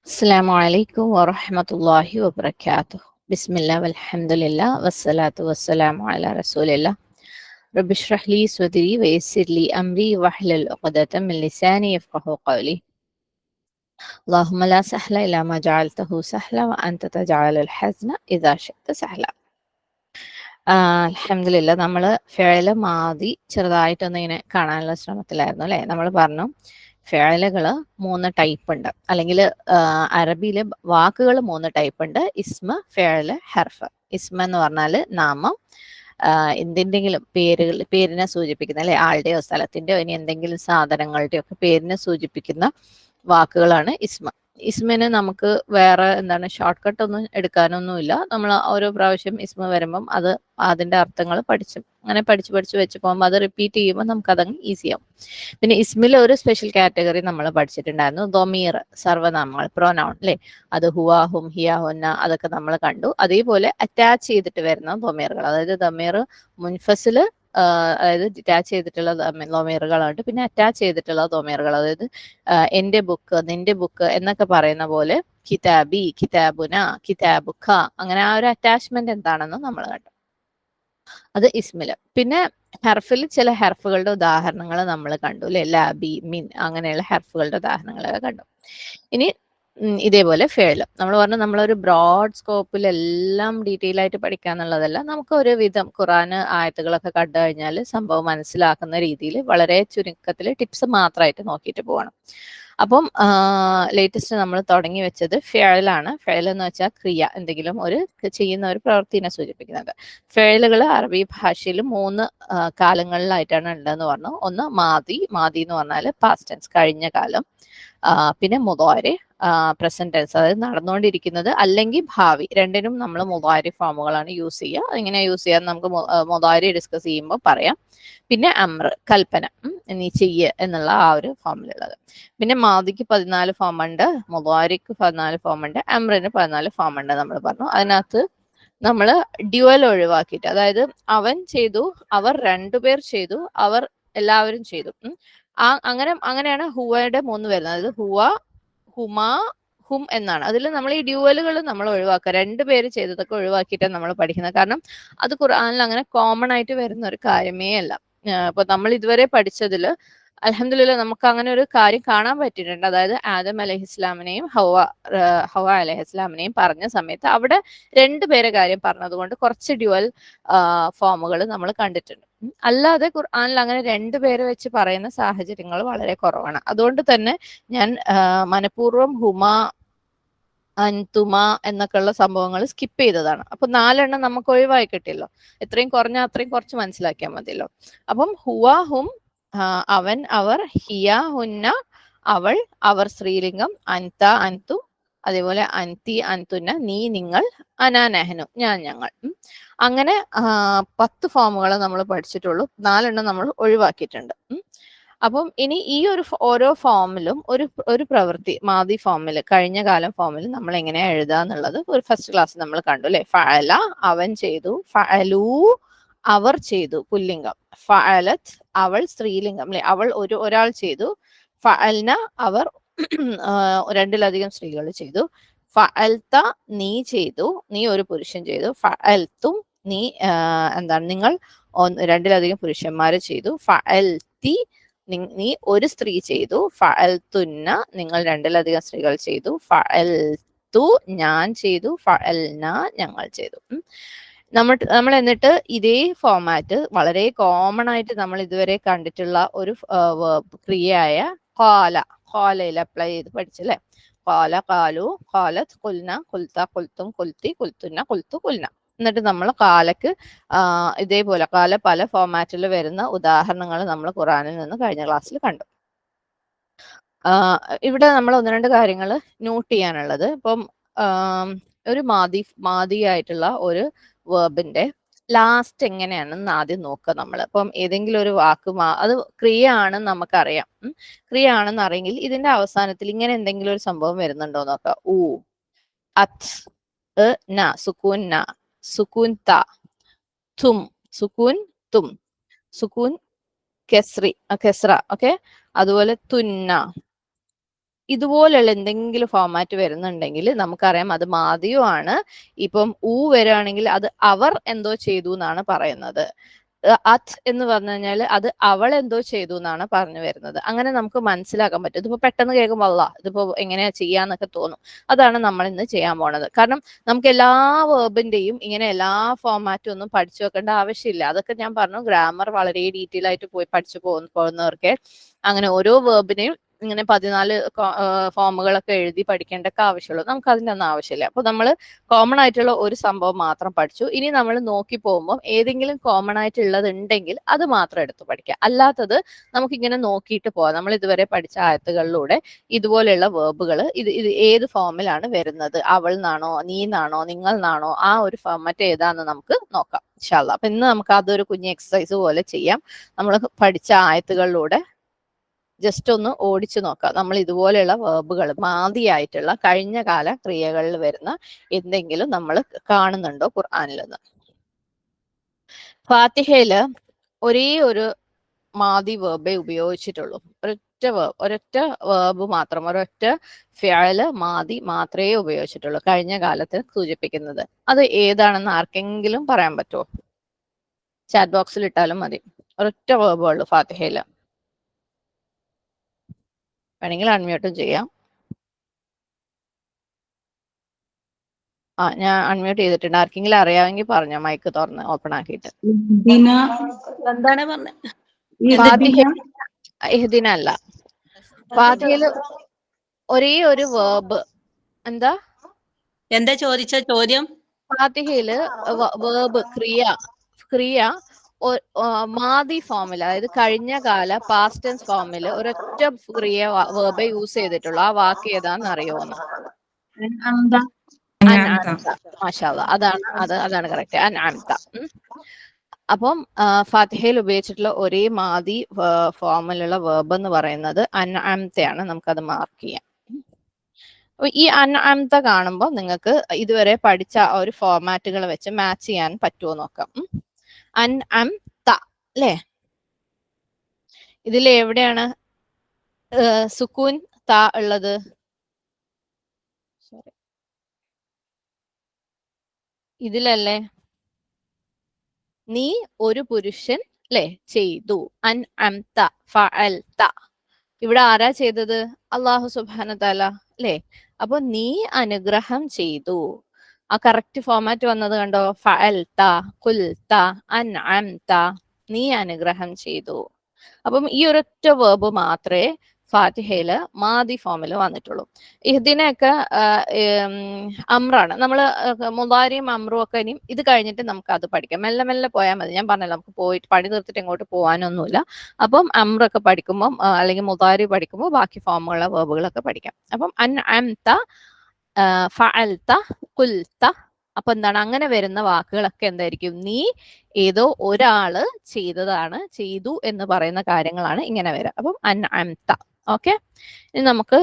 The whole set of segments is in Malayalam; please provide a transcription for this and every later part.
السلام عليكم ورحمة الله وبركاته. بسم الله والحمد لله والصلاة والسلام على رسول الله. رب اشرح لي صدري ويسر لي أمري واحلل عقدة من لساني يفقه قولي. اللهم لا سهل إلا ما جعلته سهلا وأنت تجعل الحزن إذا شئت سهلا. അൽഹംദുലില്ലാ നമ്മൾ ഫിഅല് മാദി ചെറുതായിട്ടൊന്ന് ഇങ്ങനെ കാണാനുള്ള ശ്രമത്തിലായിരുന്നു അല്ലേ. നമ്മൾ പറഞ്ഞു ഫിഅലുകൾ 3 ടൈപ്പ് ഉണ്ട്, അല്ലെങ്കിൽ അറബിയിലെ വാക്കുകൾ 3 ടൈപ്പ് ഉണ്ട്: ഇസ്മ, ഫിഅല്, ഹർഫ്. ഇസ്മ എന്ന് പറഞ്ഞാൽ നാമം, എന്തിൻ്റെങ്കിലും പേരിനെ സൂചിപ്പിക്കുന്ന, അല്ലെ, ആളുടെയോ സ്ഥലത്തിൻ്റെയോ ഇനി എന്തെങ്കിലും സാധനങ്ങളുടെയോ ഒക്കെ പേരിനെ സൂചിപ്പിക്കുന്ന വാക്കുകളാണ് ഇസ്മ. ഇസ്മിന് നമുക്ക് വേറെ ഷോർട്ട് കട്ട് ഒന്നും എടുക്കാനൊന്നുമില്ല. നമ്മൾ ഓരോ പ്രാവശ്യം ഇസ്മ വരുമ്പം അതിന്റെ അർത്ഥങ്ങൾ അങ്ങനെ പഠിച്ച് വെച്ച് പോകുമ്പോൾ അത് റിപ്പീറ്റ് ചെയ്യുമ്പോൾ നമുക്ക് അതങ്ങ് ഈസി ആവും. പിന്നെ ഇസ്മിൽ ഒരു സ്പെഷ്യൽ കാറ്റഗറി നമ്മൾ പഠിച്ചിട്ടുണ്ടായിരുന്നു, ദൊമീർ, സർവ്വനാമങ്ങൾ, പ്രൊനൗൺ, അല്ലെ. അത് ഹുവ, ഹും, ഹിയ, ഹുന്ന, അതൊക്കെ നമ്മൾ കണ്ടു. അതേപോലെ അറ്റാച്ച് ചെയ്തിട്ട് വരുന്ന ദൊമീറുകൾ, അതായത് ദമീർ മുൻഫസില്, അതായത് ഡിറ്റാച്ച് ചെയ്തിട്ടുള്ള ദൊമീറുകളുണ്ട്, പിന്നെ അറ്റാച്ച് ചെയ്തിട്ടുള്ള ദൊമീറുകൾ, അതായത് എന്റെ ബുക്ക്, നിന്റെ ബുക്ക് എന്നൊക്കെ പറയുന്ന പോലെ കിതാബി, കിതാബുന, കിതാബുഖ, അങ്ങനെ ആ ഒരു അറ്റാച്ച്മെന്റ് എന്താണെന്ന് നമ്മൾ കണ്ടു. അത് ഇസ്മില്. പിന്നെ ഹർഫിൽ ചില ഹർഫുകളുടെ ഉദാഹരണങ്ങൾ നമ്മൾ കണ്ടു, അല്ലെ. ലാബി, മിൻ, അങ്ങനെയുള്ള ഹർഫുകളുടെ ഉദാഹരണങ്ങളൊക്കെ കണ്ടു. ഇനി ഇതേപോലെ ഫേള് നമ്മൾ പറഞ്ഞു, നമ്മളൊരു ബ്രോഡ് സ്കോപ്പിൽ എല്ലാം ഡീറ്റെയിൽ ആയിട്ട് പഠിക്കാന്നുള്ളതല്ല. നമുക്ക് ഒരു വിധം ഖുറാൻ ആയത്തുകളൊക്കെ കണ്ടു കഴിഞ്ഞാൽ സംഭവം മനസ്സിലാക്കുന്ന രീതിയിൽ വളരെ ചുരുക്കത്തിൽ ടിപ്സ് മാത്രമായിട്ട് നോക്കിയിട്ട് പോകണം. അപ്പം ലേറ്റസ്റ്റ് നമ്മൾ തുടങ്ങി വെച്ചത് ഫെയലാണ്. ഫെയൽ എന്ന് വെച്ചാൽ ക്രിയ, എന്തെങ്കിലും ഒരു ചെയ്യുന്ന ഒരു പ്രവൃത്തിനെ സൂചിപ്പിക്കുന്നത്. ഫെയലുകൾ അറബി ഭാഷയിൽ 3 കാലങ്ങളിലായിട്ടാണ് ഉള്ളതെന്ന് പറഞ്ഞു. ഒന്ന് മാതി എന്ന് പറഞ്ഞാൽ പാസ്റ്റ് ടെൻസ്, കഴിഞ്ഞ കാലം. പിന്നെ മുദാരി, പ്രസന്റ് ടെൻസ്, അതായത് നടന്നുകൊണ്ടിരിക്കുന്നത്, അല്ലെങ്കിൽ ഭാവി. രണ്ടിനും നമ്മൾ മുദാരി ഫോമുകളാണ് യൂസ് ചെയ്യുക. അതെങ്ങനെ യൂസ് ചെയ്യാൻ നമുക്ക് മുദാരി ഡിസ്കസ് ചെയ്യുമ്പോൾ പറയാം. പിന്നെ അമ്ര, കൽപ്പന, നീ ചെയ്യ് എന്നുള്ള ആ ഒരു ഫോമിലുള്ളത്. പിന്നെ മാദിക്ക് 14 ഫോം ഉണ്ട്, മുദാരിക്ക് 14 ഫോം ഉണ്ട്, അമ്രിന് 14 ഫോം ഉണ്ട് നമ്മൾ പറഞ്ഞു. അതിനകത്ത് നമ്മൾ ഡ്യുവൽ ഒഴിവാക്കിയിട്ട്, അതായത് അവൻ ചെയ്തു, അവർ 2 പേർ ചെയ്തു, അവർ എല്ലാവരും ചെയ്തു, അങ്ങനെയാണ് ഹുവയുടെ 3 വരുന്നത്. അതായത് ഹുവ, ഹുമ, ഹും എന്നാണ്. അതിൽ നമ്മൾ ഈ ഡ്യുവലുകൾ നമ്മൾ ഒഴിവാക്കുക, 2 പേര് ചെയ്തതൊക്കെ ഒഴിവാക്കിയിട്ടാണ് നമ്മൾ പഠിക്കുന്നത്. കാരണം അത് ഖുർആനിൽ അങ്ങനെ കോമൺ ആയിട്ട് വരുന്ന ഒരു കാര്യമേ അല്ല. ഇപ്പൊ നമ്മൾ ഇതുവരെ പഠിച്ചതിൽ അൽഹംദുലില്ലാ നമുക്ക് അങ്ങനെ ഒരു കാര്യം കാണാൻ പറ്റിയിട്ടുണ്ട്. അതായത് ആദം അലൈഹിസ്ലാമിനെയും ഹവ അലൈഹിസ്ലാമിനെയും പറഞ്ഞ സമയത്ത് അവിടെ 2 പേരെ കാര്യം പറഞ്ഞതുകൊണ്ട് കുറച്ച് ഡ്യുവൽ ഫോമുകൾ നമ്മൾ കണ്ടിട്ടുണ്ട്. അല്ലാതെ ഖുർആനിൽ അങ്ങനെ 2 പേരെ വെച്ച് പറയുന്ന സാഹചര്യങ്ങൾ വളരെ കുറവാണ്. അതുകൊണ്ട് തന്നെ ഞാൻ മനഃപൂർവ്വം ഹുമ, അൻതുമ എന്നൊക്കെയുള്ള സംഭവങ്ങൾ സ്കിപ്പ് ചെയ്തതാണ്. അപ്പൊ 4 എണ്ണം നമുക്ക് ഒഴിവായി കിട്ടിയല്ലോ. എത്രയും കുറഞ്ഞ അത്രയും കുറച്ച് മനസ്സിലാക്കിയാൽ മതിയല്ലോ. അപ്പം ഹുവ, ഹും, അവൻ, അവർ, ഹിയ, ഹുന്ന, അവൾ, അവർ സ്ത്രീലിംഗം, അൻത, അൻതു, അതേപോലെ അൻതി, അൻതുന്ന, നീ, നിങ്ങൾ, അനാ, നെഹ്നു, ഞാൻ, ഞങ്ങൾ. അങ്ങനെ 10 ഫോമുകൾ നമ്മൾ പഠിച്ചിട്ടുള്ളൂ. 4 എണ്ണം നമ്മൾ ഒഴിവാക്കിയിട്ടുണ്ട്. അപ്പം ഇനി ഈ ഓരോ ഫോമിലും ഒരു പ്രവൃത്തി, മാദി ഫോമിൽ, കഴിഞ്ഞ കാലം ഫോമിൽ നമ്മൾ എങ്ങനെയാ എഴുതുക എന്നുള്ളത് ഒരു ഫസ്റ്റ് ക്ലാസ് നമ്മൾ കണ്ടു, അല്ലെ. ഫഅല, അവൻ ചെയ്തു. ഫഅലു, അവർ ചെയ്തു, പുല്ലിംഗം. ഫഅലത്ത്, അവൾ സ്ത്രീലിംഗം, അല്ലെ. അവൾ ഒരാൾ ചെയ്തു. ഫഅൽന, അവർ 2-ലധികം സ്ത്രീകൾ ചെയ്തു. ഫഅൽത, നീ ചെയ്തു, നീ ഒരു പുരുഷൻ ചെയ്തു. ഫഅൽത്തും, നീ നിങ്ങൾ 2-ലധികം പുരുഷന്മാര് ചെയ്തു. ഫഅൽതി, നീ ഒരു സ്ത്രീ ചെയ്തു. ഫഅൽതുന്ന, നിങ്ങൾ 2-ലധികം സ്ത്രീകൾ ചെയ്തു. ഫഅൽതു, ഞാൻ ചെയ്തു. ഫഅൽന, ഞങ്ങൾ ചെയ്തു. നമ്മൾ എന്നിട്ട് ഇതേ ഫോമാറ്റ് വളരെ കോമൺ ആയിട്ട് നമ്മൾ ഇതുവരെ കണ്ടിട്ടുള്ള ഒരു ക്രിയയായ ഖാലയിൽ അപ്ലൈ ചെയ്ത് പഠിച്ചല്ലേ. ഖാല, ഖാലു, ഖാലത്ത്, ഖുൽന, ഖുൽത, ഖുൽത്തും, ഖുൽത്തി, ഖുൽത്തുന്ന, ഖുൽത്തു, ഖുൽന. എന്നിട്ട് നമ്മൾ കാലക്ക് ഇതേപോലെ കാല പല ഫോമാറ്റിൽ വരുന്ന ഉദാഹരണങ്ങൾ നമ്മൾ ഖുറാനിൽ നിന്ന് കഴിഞ്ഞ ക്ലാസ്സിൽ കണ്ടു. ഇവിടെ നമ്മൾ 1-2 കാര്യങ്ങൾ നോട്ട് ചെയ്യാനുള്ളത്. ഇപ്പം ഒരു മാദിയായിട്ടുള്ള ഒരു വേർബിന്റെ ലാസ്റ്റ് എങ്ങനെയാണെന്ന് ആദ്യം നോക്കുക നമ്മൾ. അപ്പം ഏതെങ്കിലും ഒരു വാക്ക് അത് ക്രിയ ആണെന്ന് നമുക്കറിയാം. ക്രിയ ആണെന്ന് അറിയെങ്കിൽ ഇതിന്റെ അവസാനത്തിൽ ഇങ്ങനെ എന്തെങ്കിലും ഒരു സംഭവം വരുന്നുണ്ടോ നോക്കുക. ഊ, അത്, ന, സുക്കൂൻ ന, സുക്കൂൻ ത, തും, സുക്കൂൻ തും, സുക്കൂൻ കെസ്ര, ഓക്കെ. അതുപോലെ തുന്ന, ഇതുപോലുള്ള എന്തെങ്കിലും ഫോമാറ്റ് വരുന്നുണ്ടെങ്കിൽ നമുക്കറിയാം അത് മാദിയുമാണ്. ഇപ്പം വരികയാണെങ്കിൽ അത് അവർ എന്തോ ചെയ്തു എന്നാണ് പറയുന്നത്. അത് എന്ന് പറഞ്ഞു കഴിഞ്ഞാൽ അത് അവൾ എന്തോ ചെയ്തു എന്നാണ് പറഞ്ഞു വരുന്നത്. അങ്ങനെ നമുക്ക് മനസ്സിലാക്കാൻ പറ്റും. ഇതിപ്പോ പെട്ടെന്ന് കേൾക്കുമ്പോൾ അല്ല ഇതിപ്പോ എങ്ങനെയാ ചെയ്യാന്നൊക്കെ തോന്നും. അതാണ് നമ്മൾ ഇന്ന് ചെയ്യാൻ പോണത്. കാരണം നമുക്ക് എല്ലാ വേർബിന്റെയും ഇങ്ങനെ എല്ലാ ഫോമാറ്റും ഒന്നും പഠിച്ചു വെക്കേണ്ട ആവശ്യമില്ല. അതൊക്കെ ഞാൻ പറഞ്ഞു, ഗ്രാമർ വളരെ ഡീറ്റെയിൽ ആയിട്ട് പോയി പഠിച്ചു പോകുന്നവർക്ക് അങ്ങനെ ഓരോ വേർബിനെയും ഇങ്ങനെ 14 ഫോമുകളൊക്കെ എഴുതി പഠിക്കേണ്ട ആവശ്യമുള്ളൂ. നമുക്ക് അതിൻ്റെ ഒന്നും ആവശ്യമില്ല. അപ്പൊ നമ്മൾ കോമൺ ആയിട്ടുള്ള ഒരു സംഭവം മാത്രം പഠിച്ചു. ഇനി നമ്മൾ നോക്കി പോകുമ്പോൾ ഏതെങ്കിലും കോമൺ ആയിട്ടുള്ളത് ഉണ്ടെങ്കിൽ അത് മാത്രം എടുത്ത് പഠിക്കുക. അല്ലാത്തത് നമുക്കിങ്ങനെ നോക്കിയിട്ട് പോവാം. നമ്മൾ ഇതുവരെ പഠിച്ച ആയത്തുകളിലൂടെ ഇതുപോലെയുള്ള വേർബുകൾ ഇത് ഏത് ഫോമിലാണ് വരുന്നത്, അവൾ എന്നാണോ, നീ എന്നാണോ, നിങ്ങൾ എന്നാണോ, ആ ഒരു ഫോർമാറ്റ് ഏതാന്ന് നമുക്ക് നോക്കാം ഇൻഷാ അല്ലാഹ്. അപ്പൊ ഇന്ന് നമുക്ക് അതൊരു കുഞ്ഞ് എക്സസൈസ് പോലെ ചെയ്യാം. നമ്മൾ പഠിച്ച ആയത്തുകളിലൂടെ ജസ്റ്റ് ഒന്ന് ഓടിച്ചു നോക്കാം. നമ്മൾ ഇതുപോലെയുള്ള വേർബുകൾ മാദിയായിട്ടുള്ള കഴിഞ്ഞ കാല ക്രിയകളിൽ വരുന്ന എന്തെങ്കിലും നമ്മൾ കാണുന്നുണ്ടോ ഖുർആനിൽ നിന്ന്. ഫാത്തിഹയില് ഒരേ ഒരു മാദി വേർബേ ഉപയോഗിച്ചിട്ടുള്ളൂ. ഒരൊറ്റ വേർബ് മാത്രം, ഒരൊറ്റ ഫിഅല് മാദി മാത്രമേ ഉപയോഗിച്ചിട്ടുള്ളൂ കഴിഞ്ഞ കാലത്ത് സൂചിപ്പിക്കുന്നത്. അത് ഏതാണെന്ന് ആർക്കെങ്കിലും പറയാൻ പറ്റുമോ? ചാറ്റ് ബോക്സിൽ ഇട്ടാലും മതി. ഒരൊറ്റ വേർബേ ഉള്ളൂ ഫാത്തിഹയില്. വേണമെങ്കിൽ അൺമ്യൂട്ടും ചെയ്യാം. ഞാൻ അൺമ്യൂട്ട് ചെയ്തിട്ടുണ്ട്. ആർക്കെങ്കിലും അറിയാമെങ്കിൽ പറഞ്ഞോ, മൈക്ക് തുറന്ന് ഓപ്പൺ ആക്കിയിട്ട്. എന്താണ് പറഞ്ഞത്? ഇഹ്ദിന അല്ല, ഫാത്തിഹയില് ഒരേ ഒരു വേർബ്. എന്താ ചോദിച്ച ചോദ്യം? ഫാത്തിഹയില് വേർബ് ക്രിയ മാദി ഫോമിൽ, അതായത് കഴിഞ്ഞ കാല പാസ്റ്റ് ടെൻസ് ഫോമിൽ ഒരൊറ്റ ക്രിയ വേർബ് യൂസ് ചെയ്തിട്ടുള്ളൂ. ആ വാക്ക് ഏതാന്ന് അറിയുമോന്ന്? മാഷാഅല്ലാ, അതാണ് കറക്റ്റ്, അൻഅംത. അപ്പം ഫാത്തിഹയിൽ ഉപയോഗിച്ചിട്ടുള്ള ഒരേ മാദി ഫോമിലുള്ള വേർബ് എന്ന് പറയുന്നത് അൻഅംതയാണ്. നമുക്കത് മാർക്ക് ചെയ്യാം. ഈ അൻഅംത കാണുമ്പോൾ നിങ്ങൾക്ക് ഇതുവരെ പഠിച്ച ഒരു ഫോർമാറ്റുകൾ വെച്ച് മാച്ച് ചെയ്യാൻ പറ്റുമോ നോക്കാം. അൻഅംത അല്ലേ? ഇതിൽ എവിടെയാണ് സുക്കൂൻ ത ഉള്ളത്? ഇതിലല്ലേ? നീ ഒരു പുരുഷൻ അല്ലേ ചെയ്തു. അൻഅംത ഫഅൽത. ഇവിടെ ആരാ ചെയ്തത്? അല്ലാഹു സുബ്ഹാനഹു തആല അല്ലേ? അപ്പൊ നീ അനുഗ്രഹം ചെയ്തു. ആ കറക്റ്റ് ഫോമാറ്റ് വന്നത് കണ്ടോ? ഫഅൽത, ഖുൽത, അൻഅംത. നീ അനുഗ്രഹം ചെയ്തു. അപ്പം ഈ ഒരൊറ്റ വേർബ് മാത്രമേ ഫാത്തിഹയില് മാദി ഫോമിൽ വന്നിട്ടുള്ളൂ. ഇതിനൊക്കെ അമ്രാണ്. നമ്മൾ മുദാരിയും അമ്രും ഒക്കെ ഇനിയും ഇത് കഴിഞ്ഞിട്ട് നമുക്ക് അത് പഠിക്കാം. മെല്ലെ മെല്ലെ പോയാൽ മതി. ഞാൻ പറഞ്ഞല്ലോ, നമുക്ക് പോയിട്ട് പണി തീർത്തിട്ട് ഇങ്ങോട്ട് പോകാനൊന്നുമില്ല. അപ്പം അമ്രൊക്കെ പഠിക്കുമ്പം അല്ലെങ്കിൽ മുദാരി പഠിക്കുമ്പോൾ ബാക്കി ഫോമുള്ള വേർബുകളൊക്കെ പഠിക്കാം. അപ്പം അൻഅംത, ഫഅൽത, ഖുൽത. അപ്പൊ എന്താണ് അങ്ങനെ വരുന്ന വാക്കുകളൊക്കെ എന്തായിരിക്കും? നീ ഏതോ ഒരാള് ചെയ്തു എന്ന് പറയുന്ന കാര്യങ്ങളാണ് ഇങ്ങനെ വരിക. അപ്പം അൻഅംത. ഓക്കെ, ഇനി നമുക്ക്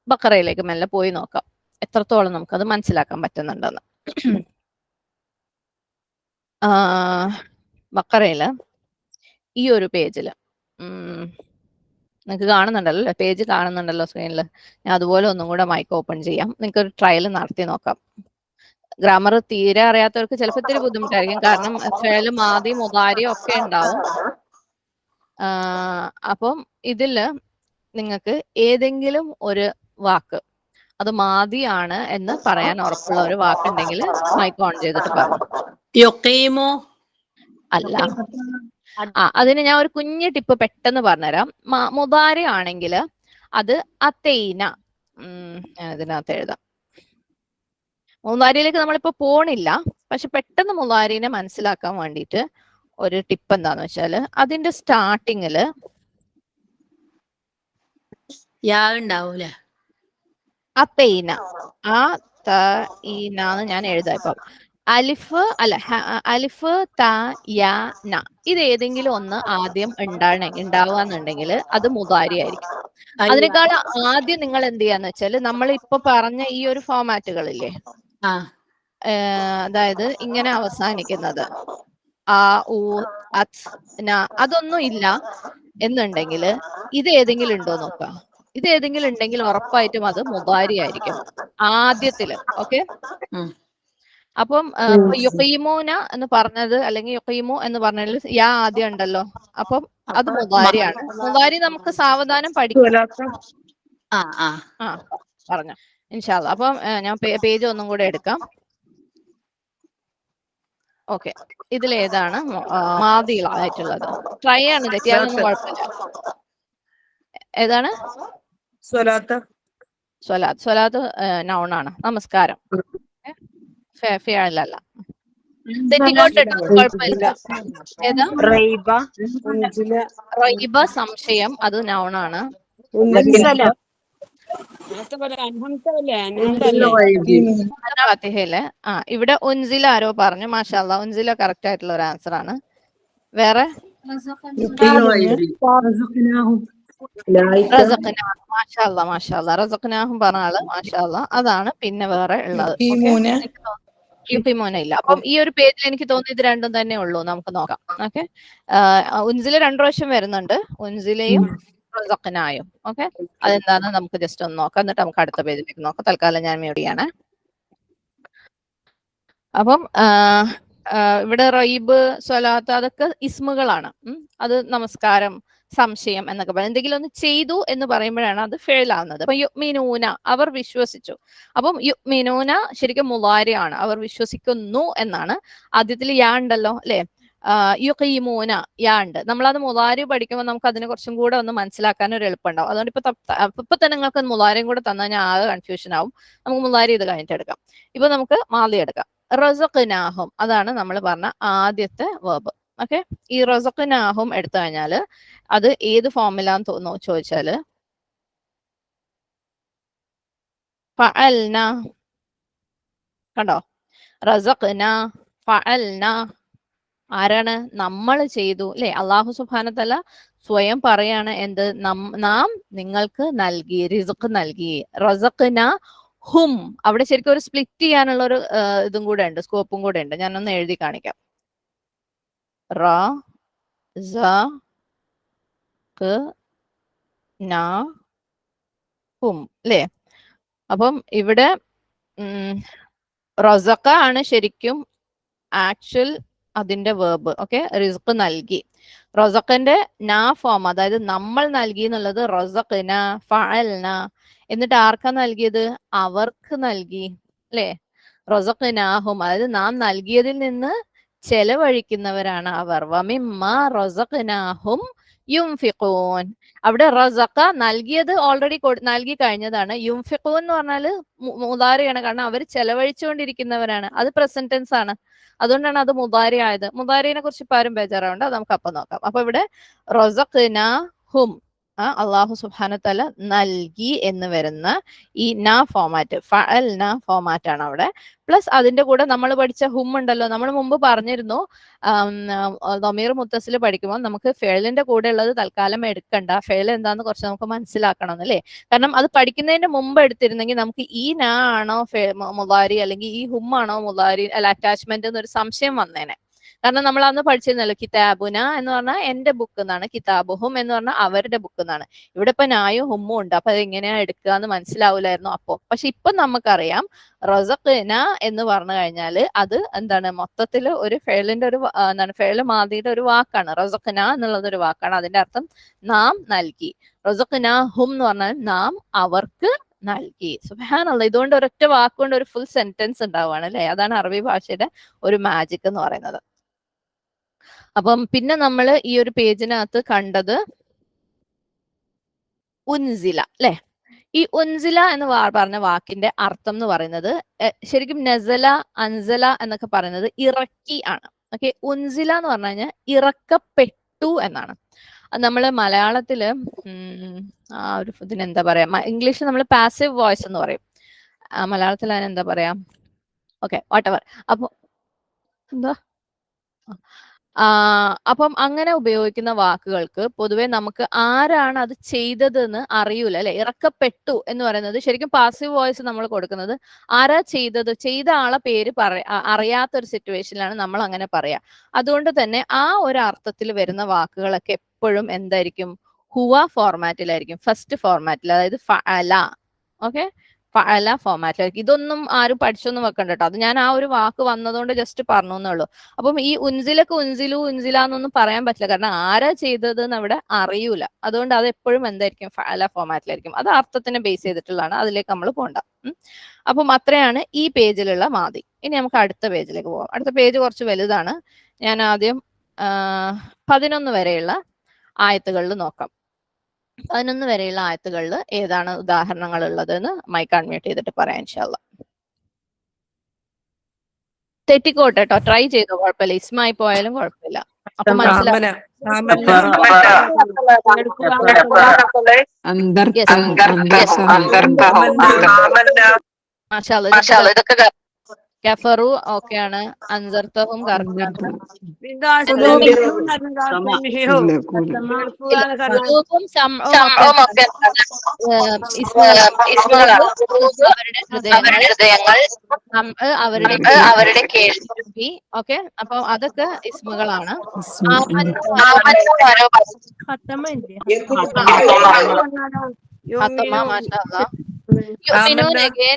ബഖറയിലേക്ക് മെല്ലെ പോയി നോക്കാം എത്രത്തോളം നമുക്കത് മനസ്സിലാക്കാൻ പറ്റുന്നുണ്ടെന്ന്. ബഖറയില് ഈ ഒരു പേജില് നിങ്ങൾക്ക് കാണുന്നുണ്ടല്ലോ, പേജ് കാണുന്നുണ്ടല്ലോ സ്ക്രീനിൽ. ഞാൻ അതുപോലെ ഒന്നും കൂടെ മൈക്ക് ഓപ്പൺ ചെയ്യാം. നിങ്ങൾക്ക് ഒരു ട്രയൽ നടത്തി നോക്കാം. ഗ്രാമർ തീരെ അറിയാത്തവർക്ക് ചിലപ്പോൾ ഇത്തിരി ബുദ്ധിമുട്ടായിരിക്കും. കാരണം ഫേലും മാദി മുദാരിയും ഒക്കെ ഉണ്ടാവും. അപ്പം ഇതില് നിങ്ങൾക്ക് ഏതെങ്കിലും ഒരു വാക്ക് അത് മാദി ആണ് എന്ന് പറയാൻ ഉറപ്പുള്ള ഒരു വാക്കുണ്ടെങ്കിൽ മൈക്ക് ഓൺ ചെയ്തിട്ട് പറഞ്ഞു. അല്ല, അതിന് ഞാൻ ഒരു കുഞ്ഞു ടിപ്പ് പെട്ടെന്ന് പറഞ്ഞുതരാം. മുദാരി ആണെങ്കിൽ അത് അത്തൈന. ഞാൻ ഇതിനകത്ത് എഴുതാം. മുദാരിയിലേക്ക് നമ്മളിപ്പോ പോണില്ല, പക്ഷെ പെട്ടെന്ന് മുദാരിനെ മനസ്സിലാക്കാൻ വേണ്ടിയിട്ട് ഒരു ടിപ്പ് എന്താന്ന് വെച്ചാല് അതിന്റെ സ്റ്റാർട്ടിങ്ങില് ഉണ്ടാവൂലേ? അത്തൈന, ആ എന്ന് ഞാൻ എഴുതാം. ഇപ്പം അലിഫ് ത യ ന, ഇത് ഏതെങ്കിലും ഒന്ന് ആദ്യം ഉണ്ടാവുകയെന്നുണ്ടെങ്കിൽ അത് മുദാരി ആയിരിക്കും. അതിനേക്കാൾ ആദ്യം നിങ്ങൾ എന്ത് ചെയ്യാന്ന് വെച്ചാല് നമ്മൾ ഇപ്പൊ പറഞ്ഞ ഈ ഒരു ഫോമാറ്റുകളില്ലേ, അതായത് ഇങ്ങനെ അവസാനിക്കുന്നത് ആ ഉ അത് ന, അതൊന്നും ഇല്ല എന്നുണ്ടെങ്കിൽ ഇത് ഏതെങ്കിലും ഉണ്ടോ നോക്കാം. ഇത് ഏതെങ്കിലും ഉണ്ടെങ്കിൽ ഉറപ്പായിട്ടും അത് മുദാരി ആയിരിക്കും ആദ്യത്തില്. ഓക്കെ, അപ്പം യുഖീമൂന എന്ന് പറഞ്ഞത് അല്ലെങ്കിൽ യുഖീമു എന്ന് പറഞ്ഞതിൽ യാ ആദ്യം ഉണ്ടല്ലോ, അപ്പം അത് മുദാരിയാണ്. മുദാരി നമുക്ക് സാവധാനം പഠിക്കാം. ആ പറഞ്ഞു ഇൻഷാ അല്ലാ. അപ്പം ഞാൻ പേജ് ഒന്നും കൂടെ എടുക്കാം. ഓക്കെ, ഇതിലേതാണ് മാദികളായിട്ടുള്ളത്? ട്രൈ ആണ്, തെറ്റിയാലൊന്നും കുഴപ്പമില്ല. ഏതാണ്? സ്വലാത്ത്. സ്വലാത്ത് നൗൺ ആണ്, നമസ്കാരം. ഫിഅലല്ല. തെറ്റിക്കോട്ടിട്ടൊന്നും കുഴപ്പമില്ല. ഏതാ? റൈബ സംശയം, അത് നൗൺ ആണ്. ഫാത്തിഹയില് ഇവിടെ ഉൻസില ആരോ പറഞ്ഞു, മാഷാ അല്ലാ, ഉൻസില കറക്റ്റ് ആയിട്ടുള്ള ഒരു ആൻസർ ആണ്. വേറെ? മാഷാ അല്ലാ, മാഷാ അല്ലാ, റസഖ്നാഹും പറഞ്ഞ ആള്, മാഷാ അല്ലാ, അതാണ്. പിന്നെ വേറെ ഉള്ളത് യുഖീമൂന ഇല്ല. അപ്പം ഈ ഒരു പേജിൽ എനിക്ക് തോന്നുന്നു ഇത് രണ്ടും തന്നെ ഉള്ളൂ. നമുക്ക് നോക്കാം. ഓക്കെ, ഉൻസില 2 പ്രാവശ്യം വരുന്നുണ്ട്, ഉൻസിലയും റസഖ്നായും. ഓക്കെ, അതെന്താന്ന് നമുക്ക് ജസ്റ്റ് ഒന്ന് നോക്കാം, എന്നിട്ട് നമുക്ക് അടുത്ത പേജിലേക്ക് നോക്കാം. തൽക്കാലം ഞാൻ മ്യൂട്ട് ചെയ്യാണ്. അപ്പം ഇവിടെ റൈബ്, സ്വലാത്ത് അതൊക്കെ ഇസ്മുകളാണ്. അത് നമസ്കാരം, സംശയം എന്നൊക്കെ പറയും. എന്തെങ്കിലും ഒന്ന് ചെയ്തു എന്ന് പറയുമ്പോഴാണ് അത് ഫിഅലാവുന്നത്. അപ്പൊ യുഅ്മിനൂന, അവർ വിശ്വസിച്ചു. അപ്പം യുഅ്മിനൂന ശരിക്കും മുളാരിയാണ്, അവർ വിശ്വസിക്കുന്നു എന്നാണ്. ആദ്യത്തിൽ യാ ഉണ്ടല്ലോ അല്ലെ, യുഖീമൂന യാ ഉണ്ട്. നമ്മളത് മുളാരി പഠിക്കുമ്പോൾ നമുക്ക് അതിനെ കുറച്ചും കൂടെ ഒന്ന് മനസ്സിലാക്കാൻ ഒരു എളുപ്പമുണ്ടാവും. അതുകൊണ്ട് ഇപ്പൊ തന്നെ നിങ്ങൾക്ക് മുളാരിയും കൂടെ തന്നാൽ ഞാൻ ആകെ കൺഫ്യൂഷൻ ആവും. നമുക്ക് മുളാരി ഇത് കഴിഞ്ഞിട്ട് എടുക്കാം. ഇപ്പൊ നമുക്ക് മാലി എടുക്കാം. റസഖ്നാഹും, അതാണ് നമ്മൾ പറഞ്ഞ ആദ്യത്തെ വേർബ്. ഓക്കെ, ഈ റസഖ്നാഹും എടുത്തു കഴിഞ്ഞാല് അത് ഏത് ഫോമിലാന്ന് തോന്നുന്നു ചോദിച്ചാല് ഫഅൽന, കണ്ടോ? റസഖ്ന, ഫഅൽന, ആരാണ്? നമ്മൾ ചെയ്തു അല്ലെ. അള്ളാഹു സുബ്ഹാനഹു വ തആല സ്വയം പറയാണ് എന്ത്? നാം നിങ്ങൾക്ക് നൽകി, റിസ്ഖ് നൽകി. റസഖ്ന ഹും, അവിടെ ശരിക്കും ഒരു സ്പ്ലിറ്റ് ചെയ്യാനുള്ള ഒരു ഇതും കൂടെ ഉണ്ട്, സ്കോപ്പും കൂടെ ഉണ്ട്. ഞാനൊന്ന് എഴുതി കാണിക്കാം. ഹും അല്ലേ. അപ്പം ഇവിടെ റസഖ ആണ് ശരിക്കും ആക്ച്വൽ അതിന്റെ വേർബ്. ഓക്കെ, റിസ്ക് നൽകി. റസഖന്റെ നാ ഫോം, അതായത് നമ്മൾ നൽകി എന്നുള്ളത് റസഖ്ന, ഫഅൽന. എന്നിട്ട് ആർക്കാ നൽകിയത്? അവർക്ക് നൽകി അല്ലെ. റസഖ്നാഹും, അതായത് നാം നൽകിയതിൽ നിന്ന് ചെലവഴിക്കുന്നവരാണ് അവർ. വമിമ്മ റസഖ്നാഹും യുംഫിഖൂൻ. അവിടെ റസഖ നൽകിയത് ഓൾറെഡി നൽകി കഴിഞ്ഞതാണ്. യുംഫിഖൂൻ എന്ന് പറഞ്ഞാല് മുദാരിയാണ്, കാരണം അവർ ചെലവഴിച്ചുകൊണ്ടിരിക്കുന്നവരാണ്. അത് പ്രസന്റ് ടെൻസ് ആണ്, അതുകൊണ്ടാണ് അത് മുദാരി ആയത്. മുദാരിനെ കുറിച്ച് ഇപ്പം ആരും ബേജാറാവണ്ട, അത് നമുക്ക് അപ്പം നോക്കാം. അപ്പൊ ഇവിടെ റസഖ്നാഹും, അള്ളാഹു സുബ്ഹാനഹു തആല നൽകി എന്ന് വരുന്ന ഈ ന ഫോമാറ്റ്, ഫഅൽന ഫോമാറ്റ് ആണ് അവിടെ. പ്ലസ് അതിന്റെ കൂടെ നമ്മൾ പഠിച്ച ഹും ഉണ്ടല്ലോ, നമ്മൾ മുമ്പ് പറഞ്ഞിരുന്നു ദമീർ മുത്തസിൽ പഠിക്കുമ്പോൾ നമുക്ക് ഫെയലിന്റെ കൂടെ ഉള്ളത് തൽക്കാലം എടുക്കണ്ട, ഫെയൽ എന്താന്ന് കുറച്ച് നമുക്ക് മനസ്സിലാക്കണം അല്ലേ. കാരണം അത് പഠിക്കുന്നതിന്റെ മുമ്പ് എടുത്തിരുന്നെങ്കിൽ നമുക്ക് ഈ ന ആണോ മുദാരി അല്ലെങ്കിൽ ഈ ഹും ആണോ മുദാരി അല്ല അറ്റാച്ച്മെന്റ് എന്നൊരു സംശയം വന്നേനെ. കാരണം നമ്മൾ അന്ന് പഠിച്ചിരുന്നല്ലോ, കിതാബുന എന്ന് പറഞ്ഞാൽ എന്റെ ബുക്ക് എന്നാണ്, കിതാബുഹും എന്ന് പറഞ്ഞാൽ അവരുടെ ബുക്ക് എന്നാണ്. ഇവിടെ ഇപ്പൊ നായും ഹുമ്മും ഉണ്ട്, അപ്പൊ അത് എങ്ങനെയാ എടുക്കുക എന്ന് മനസ്സിലാവില്ലായിരുന്നു അപ്പൊ. പക്ഷെ ഇപ്പൊ നമുക്കറിയാം റസഖ്ന എന്ന് പറഞ്ഞു കഴിഞ്ഞാൽ അത് എന്താണ്, മൊത്തത്തിൽ ഒരു ഫെയലിന്റെ ഒരു എന്താണ്, ഫെയൽ മാദിയുടെ ഒരു വാക്കാണ്. റസഖ്ന എന്നുള്ളത് ഒരു വാക്കാണ്, അതിന്റെ അർത്ഥം നാം നൽകി. റസഖ്ന ഹും എന്ന് പറഞ്ഞാൽ നാം അവർക്ക് നൽകി. സുബ്ഹാനല്ലാഹ്, ഇതുകൊണ്ട് ഒരൊറ്റ വാക്കുകൊണ്ട് ഒരു ഫുൾ സെന്റൻസ് ഉണ്ടാവുകയാണ് അല്ലെ. അതാണ് അറബി ഭാഷയുടെ ഒരു മാജിക് എന്ന് പറയുന്നത്. അപ്പം പിന്നെ നമ്മൾ ഈ ഒരു പേജിനകത്ത് കണ്ടത് ഉൻസില അല്ലെ. ഈ ഉൻസില എന്ന് പറഞ്ഞ വാക്കിന്റെ അർത്ഥം എന്ന് പറയുന്നത് ശരിക്കും നസല, അൻസല എന്നൊക്കെ പറയുന്നത് ഇറക്കി ആണ്. ഓക്കെ, ഉൻസില എന്ന് പറഞ്ഞു കഴിഞ്ഞാൽ ഇറക്കപ്പെട്ടു എന്നാണ്. നമ്മള് മലയാളത്തില് ആ ഒരു ഇതിനെന്താ പറയാ, ഇംഗ്ലീഷിൽ നമ്മൾ പാസീവ് വോയിസ് എന്ന് പറയും, മലയാളത്തിൽ അതിനെന്താ പറയാ, ഓക്കെ വാട്ടെവർ. അപ്പൊ എന്താ അപ്പം അങ്ങനെ ഉപയോഗിക്കുന്ന വാക്കുകൾക്ക് പൊതുവെ നമുക്ക് ആരാണ് അത് ചെയ്തതെന്ന് അറിയൂല അല്ലെ. ഇറക്കപ്പെട്ടു എന്ന് പറയുന്നത് ശരിക്കും പാസീവ് വോയിസ് നമ്മൾ കൊടുക്കുന്നത് ആരാ ചെയ്തത്, ചെയ്ത ആളെ പേര് അറിയാത്തൊരു സിറ്റുവേഷനിലാണ് നമ്മൾ അങ്ങനെ പറയാ. അതുകൊണ്ട് തന്നെ ആ ഒരു അർത്ഥത്തിൽ വരുന്ന വാക്കുകളൊക്കെ എപ്പോഴും എന്തായിരിക്കും, ഹുവ ഫോർമാറ്റിലായിരിക്കും, ഫസ്റ്റ് ഫോർമാറ്റിൽ, അതായത് ഫഅല. ഓക്കെ, ഫഅല ഫോർമാറ്റിലായിരിക്കും. ഇതൊന്നും ആരും പഠിച്ചൊന്നും വെക്കണ്ട കേട്ടോ, അത് ഞാൻ ആ ഒരു വാക്ക് വന്നതുകൊണ്ട് ജസ്റ്റ് പറഞ്ഞു എന്നേ ഉള്ളൂ. അപ്പം ഈ ഉൻസിലക്ക് ഉൻസിലു ഉൻസില എന്നൊന്നും പറയാൻ പറ്റില്ല, കാരണം ആരാ ചെയ്തത് എന്ന് അവിടെ അറിയൂല. അതുകൊണ്ട് അത് എപ്പോഴും എന്തായിരിക്കും, ഫഅല ഫോർമാറ്റിലായിരിക്കും. അത് അർത്ഥത്തിനെ ബേസ് ചെയ്തിട്ടുള്ളതാണ്, അതിലേക്ക് നമ്മൾ പോണ്ട. അപ്പം അത്രയാണ് ഈ പേജിലുള്ള മാതി. ഇനി നമുക്ക് അടുത്ത പേജിലേക്ക് പോകാം. അടുത്ത പേജ് കുറച്ച് വലുതാണ്. ഞാൻ ആദ്യം 11 വരെയുള്ള ആയത്തുകളിൽ നോക്കാം. 11 വരെയുള്ള ആയത്തുകളിൽ ഏതാണ് ഉദാഹരണങ്ങൾ ഉള്ളതെന്ന് മൈക്ക് അൺമ്യൂട്ട് ചെയ്തിട്ട് പറയാം ഇൻഷാ അല്ലാ. തെറ്റിക്കോട്ടെ കേട്ടോ, ട്രൈ ചെയ്തോ, കുഴപ്പമില്ല. ഇസ്മായി പോയാലും കുഴപ്പമില്ല. അപ്പൊ മനസ്സിലാവും. ഇതൊക്കെ കഫറു ഓക്കെയാണ്, അൻസർത്തഹും അവരുടെ കേൾവി. ഓക്കെ, അപ്പൊ അതൊക്കെ ഇസ്മുകളാണ്.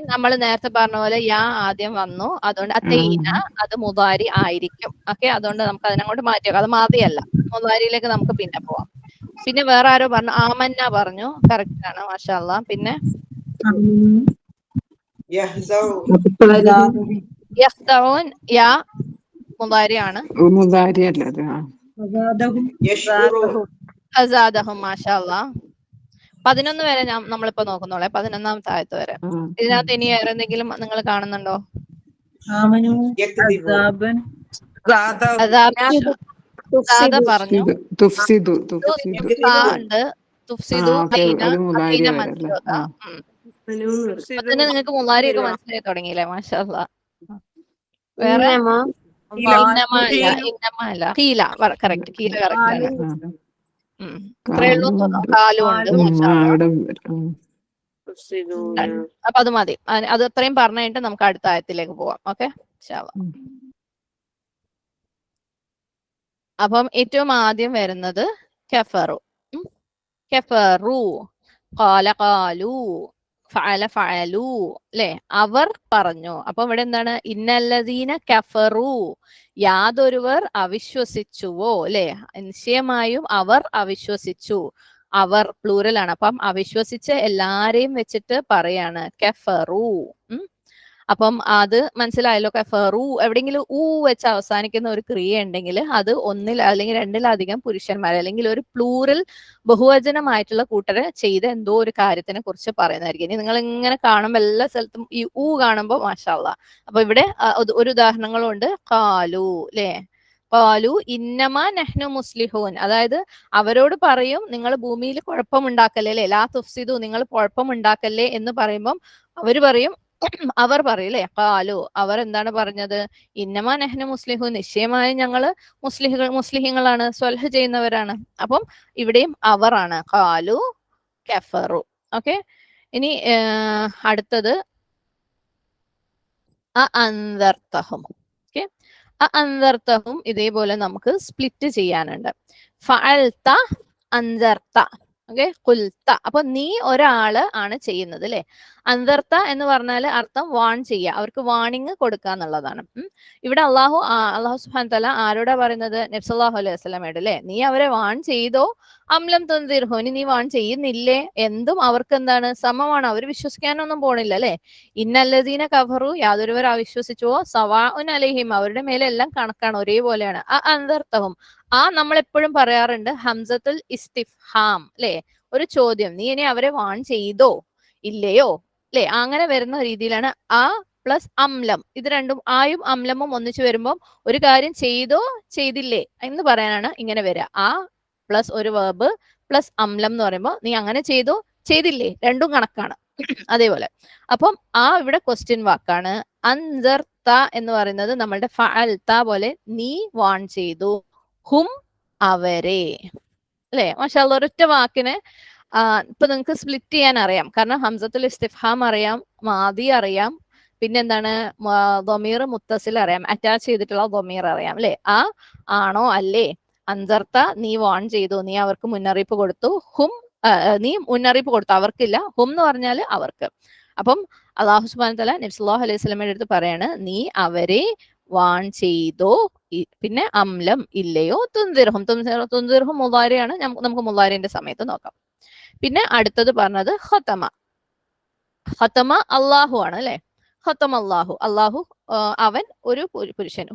നമ്മൾ നേരത്തെ പറഞ്ഞ പോലെ യാ ആദ്യം വന്നു, അതുകൊണ്ട് അത്തൈന അത് മുദാരി ആയിരിക്കും. ഓക്കെ, അതുകൊണ്ട് നമുക്ക് അതിനങ്ങോട്ട് മാറ്റിയേക്കാം, അത് മാതിയല്ല, മുദാരിയിലേക്ക് നമുക്ക് പിന്നെ പോവാം. പിന്നെ വേറെ ആരോ പറഞ്ഞു, ആമന്ന പറഞ്ഞു, കറക്റ്റ് ആണ്, മാഷാ അല്ലാ. പിന്നെ യഖ്തഊൻ യാ മുദാരി ആണ്, അസാദഹും, മാഷാ അല്ലാ. 11 വരെ നമ്മളിപ്പോ നോക്കുന്നോളെ, 11ാമത്തെ ആയത്ത് വരെ. ഇതിനകത്ത് ഇനി വേറെ എന്തെങ്കിലും നിങ്ങൾ കാണുന്നുണ്ടോ? പറഞ്ഞു, നിങ്ങൾക്ക് മുളാരിയൊക്കെ മനസ്സിലായി തുടങ്ങിയില്ലേ, മാഷാ അല്ലാ. വേറെ കീല, കറക്റ്റ്, കീല കറക്റ്റ് ആണ്. ഇത്രയേ ഉള്ളൂ തോന്നുന്നു. കാലും ഉണ്ട്, അപ്പൊ അത് മതി. അത് അത്രയും പറഞ്ഞു കഴിഞ്ഞിട്ട് നമുക്ക് അടുത്ത ആയത്തിലേക്ക് പോവാം. ഓക്കെ, അപ്പം ഏറ്റവും ആദ്യം വരുന്നത് കഫറു. കഫറു, ഖാല ഖാലു, ഫഅല ഫഅലു, അല്ലെ, അവർ പറഞ്ഞു. അപ്പൊ ഇവിടെ എന്താണ്, ഇന്നല്ലദീന കഫറു, യാതൊരുവർ അവിശ്വസിച്ചുവോ, അല്ലെ, നിശ്ചയമായും അവർ അവിശ്വസിച്ചു. അവർ പ്ലൂറൽ ആണ്, അപ്പം അവിശ്വസിച്ച എല്ലാരെയും വെച്ചിട്ട് പറയാണ് കഫറു. അപ്പം അത് മനസ്സിലായല്ലോ. കഫറു, എവിടെയെങ്കിലും ഊ വെച്ച് അവസാനിക്കുന്ന ഒരു ക്രിയ ഉണ്ടെങ്കിൽ അത് ഒന്നിൽ അല്ലെങ്കിൽ രണ്ടിലധികം പുരുഷന്മാർ അല്ലെങ്കിൽ ഒരു പ്ലൂറൽ ബഹുവചനമായിട്ടുള്ള കൂട്ടരെ ചെയ്ത എന്തോ ഒരു കാര്യത്തിനെ കുറിച്ച് പറയുന്നതായിരിക്കും. ഇനി നിങ്ങൾ ഇങ്ങനെ കാണുമ്പോൾ എല്ലാ സ്ഥലത്തും ഈ ഊ കാണുമ്പോൾ മാഷാ അല്ലാ. അപ്പൊ ഇവിടെ ഒരു ഉദാഹരണങ്ങളുണ്ട്. ഖാലു, അല്ലെ, ഖാലു ഇന്നമാ നഹ്നു മുസ്ലിഹൂൻ, അതായത് അവരോട് പറയും നിങ്ങൾ ഭൂമിയിൽ കുഴപ്പമുണ്ടാക്കല്ലേ, അല്ലെ, ലാ തുഫ്സിദു, നിങ്ങൾ കുഴപ്പമുണ്ടാക്കല്ലേ എന്ന് പറയുമ്പം അവര് പറയും, അവർ പറയും, അല്ലെ, ഖാലു, അവർ എന്താണ് പറഞ്ഞത്, ഇന്നമാ നഹ്നു മുസ്ലിഹൂൻ, നിശ്ചയമായും ഞങ്ങള് മുസ്ലിഹീങ്ങളാണ്, സ്വൽഹ് ചെയ്യുന്നവരാണ്. അപ്പം ഇവിടെയും അവറാണ്, ഖാലു കഫറു. ഓക്കെ, ഇനി അടുത്തത് അഅൻദർതഹും. ഓക്കെ, അഅൻദർതഹും ഇതേപോലെ നമുക്ക് സ്പ്ലിറ്റ് ചെയ്യാനുണ്ട്. ഫഅൽത, അൻദർത, ഓക്കെ, ഖുൽത. അപ്പൊ നീ ഒരാള് ആണ് ചെയ്യുന്നത്, അല്ലെ. അൻദർത എന്ന് പറഞ്ഞാൽ അർത്ഥം വാൺ ചെയ്യുക, അവർക്ക് വാണിംഗ് കൊടുക്കുക എന്നുള്ളതാണ്. ഇവിടെ അള്ളാഹു സുബ്ഹാനഹു തആല ആരോടാ പറയുന്നത്, നബി സല്ലല്ലാഹു അലൈഹി വസല്ലമയോട്, അല്ലെ. നീ അവരെ വാൺ ചെയ്തോ, അംലം തുൻദിർഹു, നീ വാൺ ചെയ്യുന്നില്ലേ, എന്തും അവർക്ക് എന്താണ്, സമമാണ്, അവർ വിശ്വസിക്കാനൊന്നും പോണില്ല, അല്ലെ. ഇന്നല്ലദീന കഫറു, യാതൊരുവർ അവിശ്വസിച്ചുവോ, സവാഉൻ അലൈഹിം, അവരുടെ മേലെ എല്ലാം കണക്കാണ്, ഒരേപോലെയാണ്. അൻദർതഹും, നമ്മൾ എപ്പോഴും പറയാറുണ്ട് ഹംസത്തുൽ ഇസ്തിഫ്ഹാം, അല്ലെ, ഒരു ചോദ്യം, നീ ഇനി അവരെ വാൺ ചെയ്തോ ഇല്ലയോ, അല്ലെ, അങ്ങനെ വരുന്ന രീതിയിലാണ് ആ പ്ലസ് അംലം. ഇത് രണ്ടും, ആയും അംലമും ഒന്നിച്ചു വരുമ്പോൾ ഒരു കാര്യം ചെയ്തോ ചെയ്തില്ലേ എന്ന് പറയാനാണ് ഇങ്ങനെ വരിക. ആ പ്ലസ് ഒരു വേർബ് പ്ലസ് അംലം എന്ന് പറയുമ്പോൾ നീ അങ്ങനെ ചെയ്തോ ചെയ്തില്ലേ രണ്ടും കണക്കാണ്. അതേപോലെ അപ്പം ഇവിടെ ക്വസ്റ്റ്യൻ വാക്കാണ്. അൻസർത എന്ന് പറയുന്നത് നമ്മളുടെ ഫഅൽത പോലെ നീ വാൺ ചെയ്തു, ഹും അവരെ, അല്ലെ. മാഷാ അല്ലാഹ്, ഒരൊറ്റ വാക്കിന് ഇപ്പൊ നിങ്ങൾക്ക് സ്പ്ലിറ്റ് ചെയ്യാൻ അറിയാം, കാരണം ഹംസത്തുൽ ഇസ്തിഫ്ഹാം അറിയാം, മാദി അറിയാം, പിന്നെന്താണ് ദമീർ മുത്തസിൽ അറിയാം, അറ്റാച്ച് ചെയ്തിട്ടുള്ള ദമീർ അറിയാം, അല്ലെ. ആണോ അല്ലേ, അൻസർത്ത നീ വാൺ ചെയ്തു, നീ അവർക്ക് മുന്നറിയിപ്പ് കൊടുത്തു. ഹും നീ മുന്നറിയിപ്പ് കൊടുത്തു, അവർക്കില്ല. ഹും എന്ന് പറഞ്ഞാൽ അവർക്ക്. അപ്പം അള്ളാഹു സുബ്ഹാനഹു വ തആല നബി സല്ലല്ലാഹു അലൈഹി വസല്ലമയുടെ അടുത്ത് പറയാണ്, നീ അവരെ വാൺ ചെയ്തോ, പിന്നെ അംലം ഇല്ലയോ, തുൻദിർഹും. തുൻദിർഹും മുളാരിയാണ്, നമുക്ക് മുളാരിന്റെ സമയത്ത് നോക്കാം. പിന്നെ അടുത്തത് പറഞ്ഞത് ഖതമ. ഖതമ അള്ളാഹു ആണ് അല്ലെ. ഖതമ അള്ളാഹു, അള്ളാഹു അവൻ ഒരു പുരുഷൻ.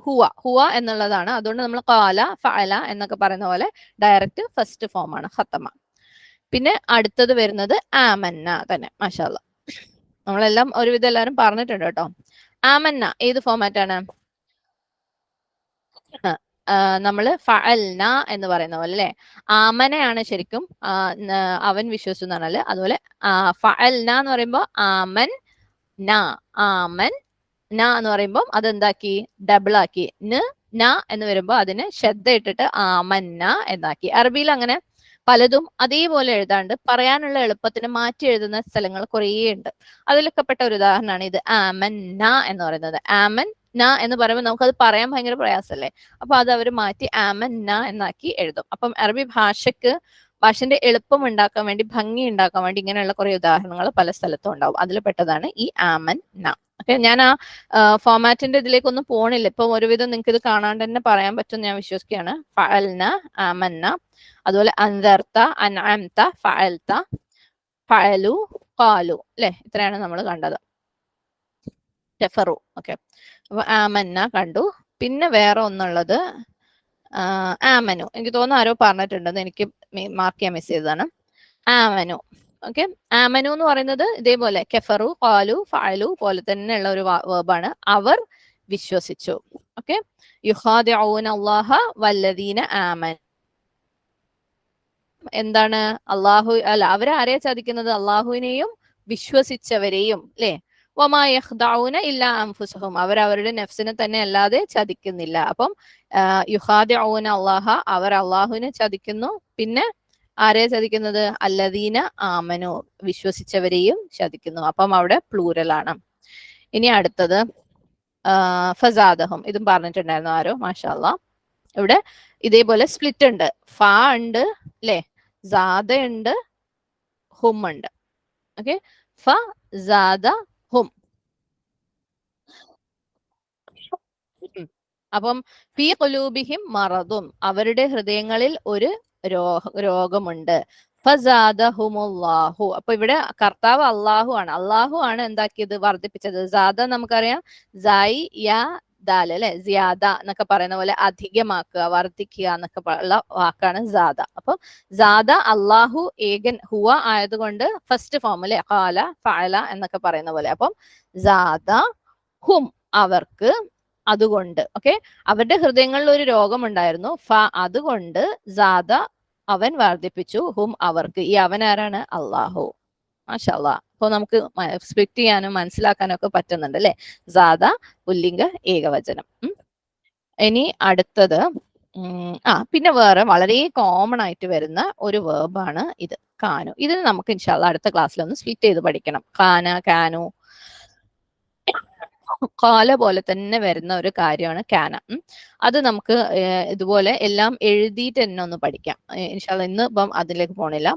ഹുവ എന്നുള്ളതാണ്. അതുകൊണ്ട് നമ്മൾ ഖാല ഫഅല എന്നൊക്കെ പറയുന്ന പോലെ ഡയറക്റ്റ് ഫസ്റ്റ് ഫോം ആണ് ഖതമ. പിന്നെ അടുത്തത് വരുന്നത് ആമന്ന തന്നെ. മാഷാ അല്ലാഹ്, നമ്മളെല്ലാം ഒരുവിധം എല്ലാവരും പറഞ്ഞിട്ടുണ്ട് കേട്ടോ. ആമന്ന ഏത് ഫോമാറ്റ് ആണ്? നമ്മള് ഫഅൽന എന്ന് പറയുന്ന പോലെ അല്ലെ. ആമനയാണ് ശരിക്കും അവൻ വിശ്വസിച്ചു എന്നാണല്ലേ. അതുപോലെ ഫഅൽന എന്ന് പറയുമ്പോൾ ആമൻ എന്ന് പറയുമ്പോൾ അതെന്താക്കി, ഡബിൾ ആക്കി. ന എന്ന് വരുമ്പോൾ അതിന് ശ്രദ്ധ ഇട്ടിട്ട് ആമന്ന എന്നാക്കി. അറബിയിൽ അങ്ങനെ പലതും അതേപോലെ എഴുതാണ്ട് പറയാനുള്ള എളുപ്പത്തിന് മാറ്റി എഴുതുന്ന സ്ഥലങ്ങൾ കുറേ ഉണ്ട്. അതിലൊക്കെ പെട്ട ഒരു ഉദാഹരണമാണ് ഇത് ആമന്ന എന്ന് പറയുന്നത്. ആമൻ ന എന്ന് പറയുമ്പോൾ നമുക്കത് പറയാൻ ഭയങ്കര പ്രയാസമല്ലേ. അപ്പൊ അത് അവർ മാറ്റി ആമന്ന എന്നാക്കി എഴുതും. അപ്പം അറബി ഭാഷന്റെ എളുപ്പം ഉണ്ടാക്കാൻ വേണ്ടി, ഭംഗി ഉണ്ടാക്കാൻ വേണ്ടി ഇങ്ങനെയുള്ള കുറെ ഉദാഹരണങ്ങൾ പല സ്ഥലത്തും ഉണ്ടാവും. അതിൽ പെട്ടതാണ് ഈ ആമൻ ന. ഓക്കെ, ഞാൻ ആ ഫോമാറ്റിന്റെ ഇതിലേക്കൊന്നും പോണില്ല. ഇപ്പൊ ഒരുവിധം നിങ്ങൾക്ക് ഇത് കാണാണ്ട് തന്നെ പറയാൻ പറ്റും ഞാൻ വിശ്വസിക്കുകയാണ്. ഫഅൽന, ആമന്ന, അതുപോലെ അൻദർത, അൻഅംത, ഫഅൽത, ഫഅലു, ഖാലു അല്ലെ. ഇത്രയാണ് നമ്മൾ കണ്ടത്. കഫറു. ഓക്കെ, അപ്പൊ ആമന്ന കണ്ടു. പിന്നെ വേറെ ഒന്നുള്ളത് ആമനു. എനിക്ക് തോന്നുന്നു ആരോ പറഞ്ഞിട്ടുണ്ടെന്ന്, എനിക്ക് മാർക്ക് ചെയ്യാൻ മിസ് ചെയ്തതാണ്. ആമനു. ഓക്കെ, ആമനു എന്ന് പറയുന്നത് ഇതേപോലെ കഫറു, ഖാലു, ഫഅലു പോലെ തന്നെയുള്ള ഒരു വേർബാണ്. അവർ വിശ്വസിച്ചു. ഓക്കെ, യുഖാദിഊന അല്ലാഹ വല്ലദീന ആമൻ. എന്താണ്? അവരാരെയാ ചതിക്കുന്നത്? അള്ളാഹുവിനെയും വിശ്വസിച്ചവരെയും അല്ലെ. വമാ യഖ്ദഊന ഇല്ലാ അൻഫുസഹും, അവരവരുടെ നഫ്സിനെ തന്നെ അല്ലാതെ ചതിക്കുന്നില്ല. അപ്പം യുഖാദിഊന അല്ലാഹ, അവർ അള്ളാഹുവിനെ ചതിക്കുന്നു. പിന്നെ ആരെയാ ചതിക്കുന്നത്? അല്ലദീന ആമനു, വിശ്വസിച്ചവരെയും ചതിക്കുന്നു. അപ്പം അവിടെ പ്ലൂരൽ ആണ്. ഇനി അടുത്തത് ഫസാദഹും. ഇതും പറഞ്ഞിട്ടുണ്ടായിരുന്നു ആരോ. മാഷാ അല്ലാഹ്, ഇവിടെ ഇതേപോലെ സ്പ്ലിറ്റ് ഉണ്ട്. ഫ ഉണ്ട് അല്ലെ, സാദ ഉണ്ട്, ഹും ഉണ്ട്. ഓക്കെ, ഫ സാദ ഹും. അപ്പം ഫീ ഖുലൂബിഹിം മറദും, അവരുടെ ഹൃദയങ്ങളിൽ ഒരു രോഗമുണ്ട്. ഫസാദഹുമുല്ലാഹു, അപ്പൊ ഇവിടെ കർത്താവ് അള്ളാഹു ആണ്. അള്ളാഹു ആണ് എന്താക്കിയത്? വർദ്ധിപ്പിച്ചത്. സാദ നമുക്കറിയാം, സായി യാ ദാൽ അല്ലെ, സിയാദ എന്നൊക്കെ പറയുന്ന പോലെ അധികമാക്കുക, വർദ്ധിക്കുക എന്നൊക്കെ ഉള്ള വാക്കാണ് സാദ. അപ്പൊ സാദ അള്ളാഹു ഏകൻ ഹുവ ആയതുകൊണ്ട് ഫസ്റ്റ് ഫോം അല്ലെ, ഖാല ഫഅല എന്നൊക്കെ പറയുന്ന പോലെ. അപ്പം സാദ ഹും, അവർക്ക്, അതുകൊണ്ട്. ഓക്കെ, അവരുടെ ഹൃദയങ്ങളിൽ ഒരു രോഗമുണ്ടായിരുന്നു. അതുകൊണ്ട് സാദ അവൻ വർദ്ധിപ്പിച്ചു, ഹും അവർക്ക്. ഈ അവൻ ആരാണ്? അള്ളാഹു. മാഷാ അല്ലാഹ്, അപ്പൊ നമുക്ക് സ്പ്ലിറ്റ് ചെയ്യാനും മനസ്സിലാക്കാനും ഒക്കെ പറ്റുന്നുണ്ട് അല്ലെ. സാദ പുല്ലിംഗ ഏകവചനം. ഇനി അടുത്തത് പിന്നെ വേറെ വളരെ കോമൺ ആയിട്ട് വരുന്ന ഒരു വേർബാണ് ഇത്, കാനു. ഇതിന് നമുക്ക് ഇൻഷാ അല്ലാഹ് അടുത്ത ക്ലാസ്സിൽ ഒന്ന് സ്പ്ലിറ്റ് ചെയ്ത് പഠിക്കണം. കാന, കാനു, കാല പോലെ തന്നെ വരുന്ന ഒരു കാര്യമാണ് കാന. അത് നമുക്ക് ഇതുപോലെ എല്ലാം എഴുതിയിട്ട് തന്നെ ഒന്ന് പഠിക്കാം ഇൻഷാ അല്ലാഹ്. ഇന്ന് ഇപ്പം അതിലേക്ക് പോണില്ല.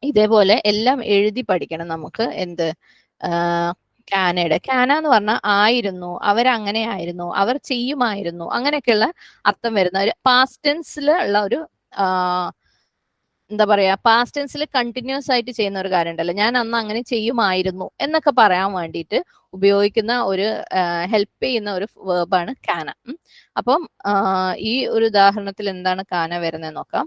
ഇതേപോലെ എല്ലാം എഴുതി പഠിക്കണം നമുക്ക്. എന്ത്? കാനയുടെ കാന എന്ന് പറഞ്ഞാൽ ആയിരുന്നു, അവരങ്ങനെ ആയിരുന്നു, അവർ ചെയ്യുമായിരുന്നു, അങ്ങനെയൊക്കെയുള്ള അർത്ഥം വരുന്ന ഒരു പാസ്റ്റ് ടെൻസിൽ ഉള്ള ഒരു എന്താ പറയാ, പാസ്റ്റ് ടെൻസിൽ കണ്ടിന്യൂസ് ആയിട്ട് ചെയ്യുന്ന ഒരു കാര്യം ഉണ്ടല്ലോ, ഞാൻ അന്ന് അങ്ങനെ ചെയ്യുമായിരുന്നു എന്നൊക്കെ പറയാൻ വേണ്ടിയിട്ട് ഉപയോഗിക്കുന്ന ഒരു ഹെൽപ്പ് ചെയ്യുന്ന ഒരു വേർബാണ് കാന. അപ്പം ഈ ഒരു ഉദാഹരണത്തിൽ എന്താണ് കാന വരുന്നത് നോക്കാം.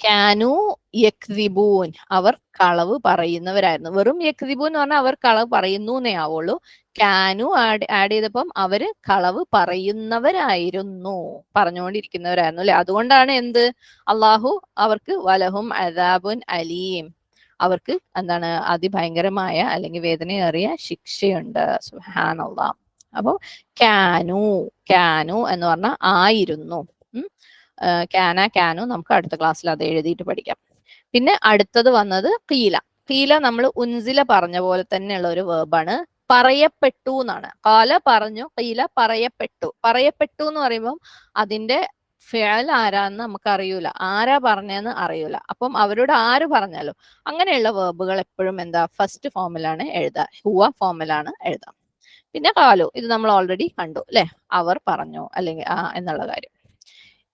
കാനു യക്ദിബൂൻ, അവർ കളവ് പറയുന്നവരായിരുന്നു. വെറും യക്ദിബൂൻ എന്ന് പറഞ്ഞാൽ അവർ കളവ് പറയുന്നു എന്നേ ആവുള്ളൂ. കാനു ആഡ് ചെയ്തപ്പം അവര് കളവ് പറയുന്നവരായിരുന്നു, പറഞ്ഞുകൊണ്ടിരിക്കുന്നവരായിരുന്നു അല്ലെ. അതുകൊണ്ടാണ് എന്ത്? അള്ളാഹു അവർക്ക് വലഹും അദാബുൻ അലീം, അവർക്ക് എന്താണ്? അതിഭയങ്കരമായ അല്ലെങ്കിൽ വേദനയേറിയ ശിക്ഷയുണ്ട്. സുബ്ഹാനല്ലാഹ്. അപ്പൊ കാനു എന്ന് പറഞ്ഞാൽ ആയിരുന്നു. കാനു നമുക്ക് അടുത്ത ക്ലാസ്സിൽ അത് എഴുതിയിട്ട് പഠിക്കാം. പിന്നെ അടുത്തത് വന്നത് ഖീല. ഖീല നമ്മൾ ഉൻസില പറഞ്ഞ പോലെ തന്നെയുള്ള ഒരു വേർബാണ്. പറയപ്പെട്ടു എന്നാണ്. ഖാല പറഞ്ഞു, ഖീല പറയപ്പെട്ടു. പറയപ്പെട്ടു എന്ന് പറയുമ്പോൾ അതിന്റെ ഫിഅൽ ആരാന്ന് നമുക്ക് അറിയൂല, ആരാ പറഞ്ഞതെന്ന് അറിയൂല. അപ്പം അവരോട് ആര് പറഞ്ഞാലും അങ്ങനെയുള്ള വേർബുകൾ എപ്പോഴും എന്താ ഫസ്റ്റ് ഫോമിലാണ് എഴുതുക, ഹുവ ഫോമിലാണ് എഴുതാം. പിന്നെ കാലു, ഇത് നമ്മൾ ഓൾറെഡി കണ്ടു അല്ലെ, അവർ പറഞ്ഞു അല്ലെങ്കിൽ എന്നുള്ള കാര്യം.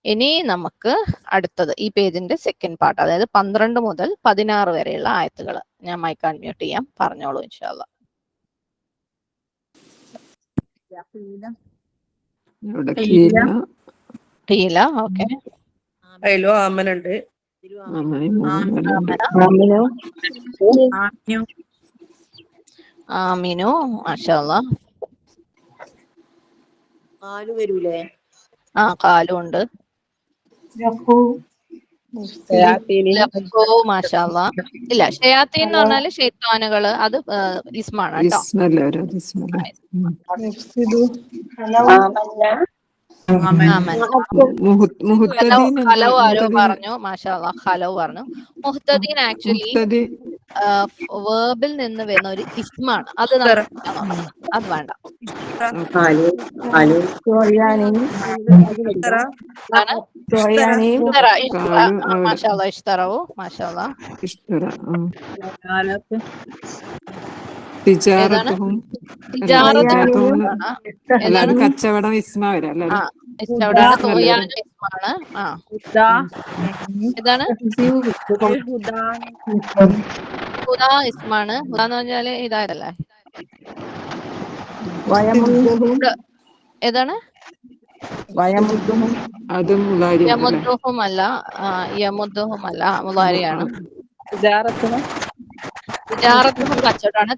ഇനി നമുക്ക് അടുത്തത് ഈ പേജിന്റെ സെക്കൻഡ് പാർട്ട്, അതായത് 12 മുതൽ 16 വരെയുള്ള ആയത്തുകൾ. ഞാൻ മൈക്ക് അൺമ്യൂട്ട് ചെയ്യാം, പറഞ്ഞോളൂ ഇൻഷാ അല്ലാ. ഖീല, ഓക്കെ. അതിലും ആമനുണ്ട്. ആമിനു, മാഷാ അല്ലാ. കാലു വരൂലേ? കാലു ഉണ്ട്. മാഷാ അല്ലാ. ഇല്ല, ഷയാത്തീൻ എന്ന് പറഞ്ഞാല് ശൈത്താനുകള്, അത് ഇസ്മാണ് കേട്ടോ. ഹലോ ആരോ പറഞ്ഞു, മാഷാ അല്ലാ, ഹലോ പറഞ്ഞു. മുഹ്തദീൻ ആക്ച്വലി വേർബിൽ നിന്ന് വരുന്ന ഒരു ഇസ്മാണ്, അത് അത് വേണ്ട. കച്ചവടം ഇസ്മാണ്. ഇതാണ് ഇസ്മാണ്. ഹുദ എന്ന് പറഞ്ഞാല് ഹിദായത്തല്ലേ. ഏതാണ്? യമുദ്ദുഹും അല്ല, യമുദ്ദുഹും അല്ല, മുളാരിയാണ്. തിജാറത്തും കച്ചവടമാണ്.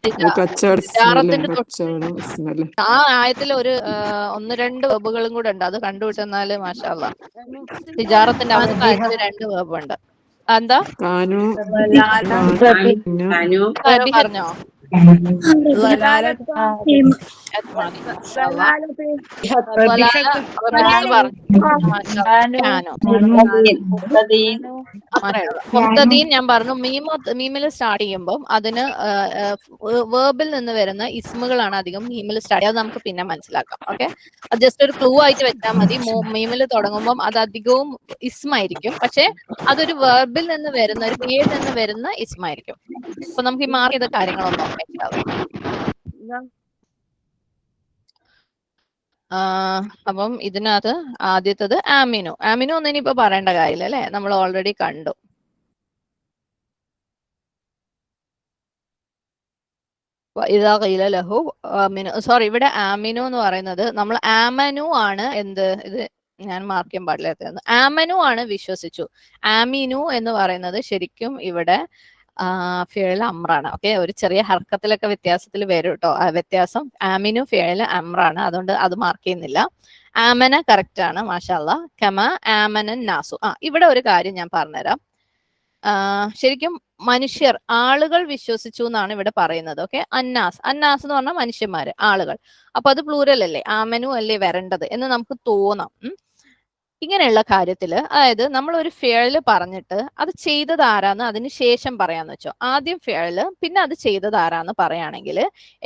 ആ ആയത്തിൽ ഒരു 1-2 വെബുകളും കൂടെ ഉണ്ട്, അത് കണ്ടുപിട്ടെന്നാല് മാഷാ അല്ലാ. തിജാറത്തിന്റെ അവസാനത്തിൽ 2 വെബ് ഉണ്ട്. എന്താ പറഞ്ഞോ? മുഹ്തദീൻ ഞാൻ പറഞ്ഞു, മീമിൽ സ്റ്റാർട്ട് ചെയ്യുമ്പോൾ അതിന് വേർബിൽ നിന്ന് വരുന്ന ഇസ്മുകളാണ് അധികം മീമിൽ സ്റ്റാർട്ട് ചെയ്യുക. അത് നമുക്ക് പിന്നെ മനസ്സിലാക്കാം. ഓക്കെ, അത് ജസ്റ്റ് ഒരു ക്ലൂ ആയിട്ട് വെച്ചാൽ മതി. മീമിൽ തുടങ്ങുമ്പോൾ അത് അധികവും ഇസ്മായിരിക്കും, പക്ഷെ അതൊരു വേർബിൽ നിന്ന് വരുന്ന, ഒരു പേരിൽ നിന്ന് വരുന്ന ഇസ്മായിരിക്കും. അപ്പൊ നമുക്ക് ഈ മാർക്ക് ചെയ്ത കാര്യങ്ങളൊന്നും നോക്കാം. അപ്പം ഇതിനകത്ത് ആദ്യത്തത് ആമിനു. ആമിനു ഒന്നും ഇനിയിപ്പോ പറയേണ്ട കാര്യമില്ല അല്ലെ, നമ്മൾ ഓൾറെഡി കണ്ടു. സോറി, ഇവിടെ ആമിനു എന്ന് പറയുന്നത് നമ്മൾ ആമനു ആണ്. എന്ത് ഇത് ഞാൻ മാർക്ക് ചെയ്യാൻ പാടില്ലായിരുന്നു. ആമനു ആണ് വിശ്വസിച്ചു. ആമിനു എന്ന് പറയുന്നത് ശരിക്കും ഇവിടെ ഫിയൽ അമ്രാണ്. ഓക്കെ, ഒരു ചെറിയ ഹർക്കത്തിലൊക്കെ വ്യത്യാസത്തിൽ വരും കേട്ടോ. വ്യത്യാസം ആമിനു ഫിയൽ അമ്രാണ്, അതുകൊണ്ട് അത് മാർക്ക് ചെയ്യുന്നില്ല. ആമന കറക്റ്റ് ആണ്, മാഷാ അല്ലാ. കമ ആമനൻ നാസു. ഇവിടെ ഒരു കാര്യം ഞാൻ പറഞ്ഞുതരാം. ശരിക്കും മനുഷ്യർ, ആളുകൾ വിശ്വസിച്ചു എന്നാണ് ഇവിടെ പറയുന്നത്. ഓക്കെ, അന്നാസ്, അന്നാസ് എന്ന് പറഞ്ഞാൽ മനുഷ്യന്മാര്, ആളുകൾ. അപ്പൊ അത് പ്ലൂരൽ അല്ലേ, ആമനു അല്ലേ വരേണ്ടത് എന്ന് നമുക്ക് തോന്നാം. ഇങ്ങനെയുള്ള കാര്യത്തില്, അതായത് നമ്മൾ ഒരു ഫിയല് പറഞ്ഞിട്ട് അത് ചെയ്തത് ആരാന്ന് അതിന് ശേഷം പറയാന്ന് വെച്ചോ. ആദ്യം ഫിയല് പിന്നെ അത് ചെയ്തത് ആരാന്ന് പറയുകയാണെങ്കിൽ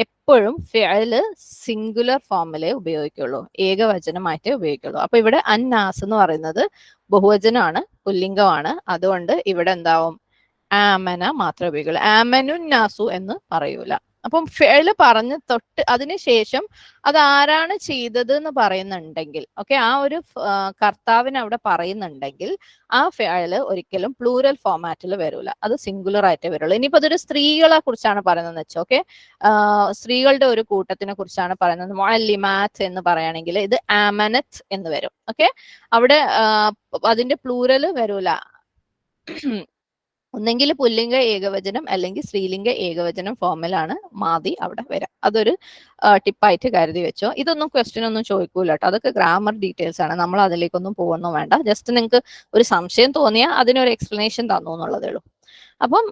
എപ്പോഴും ഫിയല് സിംഗുലർ ഫോമിലേ ഉപയോഗിക്കുള്ളൂ, ഏകവചനമായിട്ടേ ഉപയോഗിക്കുള്ളൂ. അപ്പൊ ഇവിടെ അന്നാസ് എന്ന് പറയുന്നത് ബഹുവചനമാണ്, പുല്ലിംഗമാണ്. അതുകൊണ്ട് ഇവിടെ എന്താവും, ആമന മാത്രമേ ഉപയോഗിക്കുള്ളൂ, ആമനുന്നാസു എന്ന് പറയൂല. അപ്പം ഫിയല് പറഞ്ഞ് തൊട്ട് അതിനുശേഷം അത് ആരാണ് ചെയ്തത് എന്ന് പറയുന്നുണ്ടെങ്കിൽ, ഓക്കെ, ആ ഒരു കർത്താവിന് അവിടെ പറയുന്നുണ്ടെങ്കിൽ ആ ഫിയല് ഒരിക്കലും പ്ലൂരൽ ഫോമാറ്റിൽ വരൂല, അത് സിംഗുലർ ആയിട്ടേ വരുള്ളൂ. ഇനിയിപ്പോ അതൊരു സ്ത്രീകളെ കുറിച്ചാണ് പറയുന്നത് വെച്ചോ. ഓക്കെ, സ്ത്രീകളുടെ ഒരു കൂട്ടത്തിനെ കുറിച്ചാണ് പറയുന്നത്, മുഅല്ലിമാത്ത് എന്ന് പറയുകയാണെങ്കിൽ ഇത് ആമനത്ത് എന്ന് വരും. ഓക്കെ, അവിടെ അതിന്റെ പ്ലൂരൽ വരൂല. ഒന്നെങ്കിൽ പുല്ലിംഗ ഏകവചനം അല്ലെങ്കിൽ സ്ത്രീലിംഗ ഏകവചനം ഫോമിലാണ് മാതി അവിടെ വരാം. അതൊരു ടിപ്പായിട്ട് കരുതി വെച്ചോ. ഇതൊന്നും ക്വസ്റ്റ്യൻ ഒന്നും ചോദിക്കൂല കേട്ടോ, അതൊക്കെ ഗ്രാമർ ഡീറ്റെയിൽസ് ആണ്, നമ്മൾ അതിലേക്കൊന്നും പോകുന്നു വേണ്ട. ജസ്റ്റ് നിങ്ങൾക്ക് ഒരു സംശയം തോന്നിയാൽ അതിനൊരു എക്സ്പ്ലനേഷൻ തന്നു എന്നുള്ളതേ ഉള്ളൂ. അപ്പം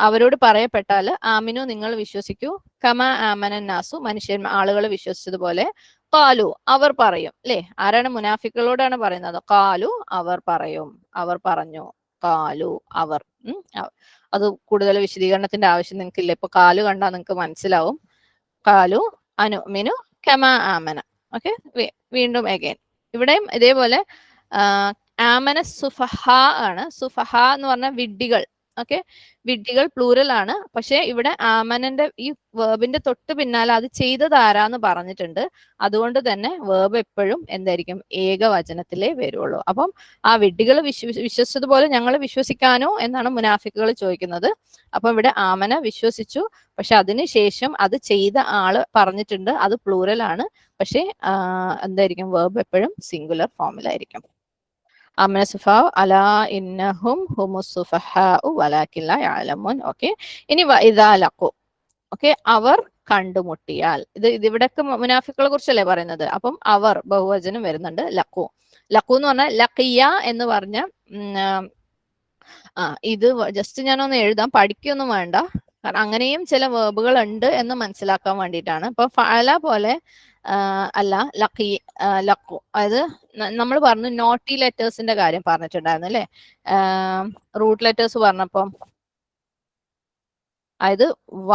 അവരോട് പറയപ്പെട്ടാൽ ആമിനു നിങ്ങൾ വിശ്വസിക്കൂ, കമ ആമനൻ നാസു മനുഷ്യൻ ആളുകൾ വിശ്വസിച്ചതുപോലെ, കാലു അവർ പറയും അല്ലെ. ആരാണ്? മുനാഫിക്കുകളോടാണ് പറയുന്നത്. കാലു അവർ പറയും, അവർ പറഞ്ഞു, കാലു അവർ. അത് കൂടുതൽ വിശദീകരണത്തിന്റെ ആവശ്യം നിങ്ങൾക്ക് ഇല്ല, ഇപ്പൊ കാലു കണ്ടാൽ നിങ്ങൾക്ക് മനസ്സിലാവും. കാലു അനുമിനു കമ ആമന. ഓക്കെ, വീണ്ടും അഗൈൻ ഇവിടെയും ഇതേപോലെ ആമന സുഫഹ ആണ്. സുഫഹ എന്ന് പറഞ്ഞാൽ വിഡ്ഢികൾ. ഓക്കെ, വിഡ്ഢികൾ പ്ലൂറൽ ആണ്. പക്ഷെ ഇവിടെ ആമനന്റെ ഈ വേർബിന്റെ തൊട്ട് പിന്നാലെ അത് ചെയ്തത് ആരാന്ന് പറഞ്ഞിട്ടുണ്ട്. അതുകൊണ്ട് തന്നെ വേർബ് എപ്പോഴും എന്തായിരിക്കും, ഏകവചനത്തിലേ വരുള്ളൂ. അപ്പം ആ വിഡ്ഢികൾ വിശ്വസിച്ചതുപോലെ ഞങ്ങൾ വിശ്വസിക്കാനോ എന്നാണ് മുനാഫിക്കുകൾ ചോദിക്കുന്നത്. അപ്പം ഇവിടെ ആമന വിശ്വസിച്ചു, പക്ഷെ അതിനുശേഷം അത് ചെയ്ത ആള് പറഞ്ഞിട്ടുണ്ട് അത് പ്ലൂറൽ ആണ്. പക്ഷെ എന്തായിരിക്കും, വേർബ് എപ്പോഴും സിംഗുലർ ഫോമിലായിരിക്കും. ആമന സുഫാഉ അലാ ഇന്നഹും ഹുമുസ് സുഫഹാഉ വലാകിൻ ലാ യഅലമൂൻ. ഓക്കെ, ഇനി വഇദാ ലഖു, ഓക്കെ, അവർ കണ്ടുമുട്ടിയാൽ. ഇതിവിടൊക്കെ മുനാഫിക്കുകളെ കുറിച്ചല്ലേ പറയുന്നത്. അപ്പം അവർ ബഹുവചനം വരുന്നുണ്ട്. ലഖു, ലഖു എന്ന് പറഞ്ഞാൽ ലഖിയ എന്ന് പറഞ്ഞ ഇത് ജസ്റ്റ് ഞാനൊന്ന് എഴുതാം, പഠിക്കൊന്നും വേണ്ട. കാരണം അങ്ങനെയും ചില വേർബുകൾ ഉണ്ട് എന്ന് മനസ്സിലാക്കാൻ വേണ്ടിയിട്ടാണ്. ഇപ്പൊ ഫഅല പോലെ അല്ല, ലഖു, അതായത് നമ്മൾ പറഞ്ഞു നോട്ടി ലെറ്റേഴ്സിന്റെ കാര്യം പറഞ്ഞിട്ടുണ്ടായിരുന്നു അല്ലെ, റൂട്ട് ലെറ്റേഴ്സ് പറഞ്ഞപ്പം. അതായത് വ,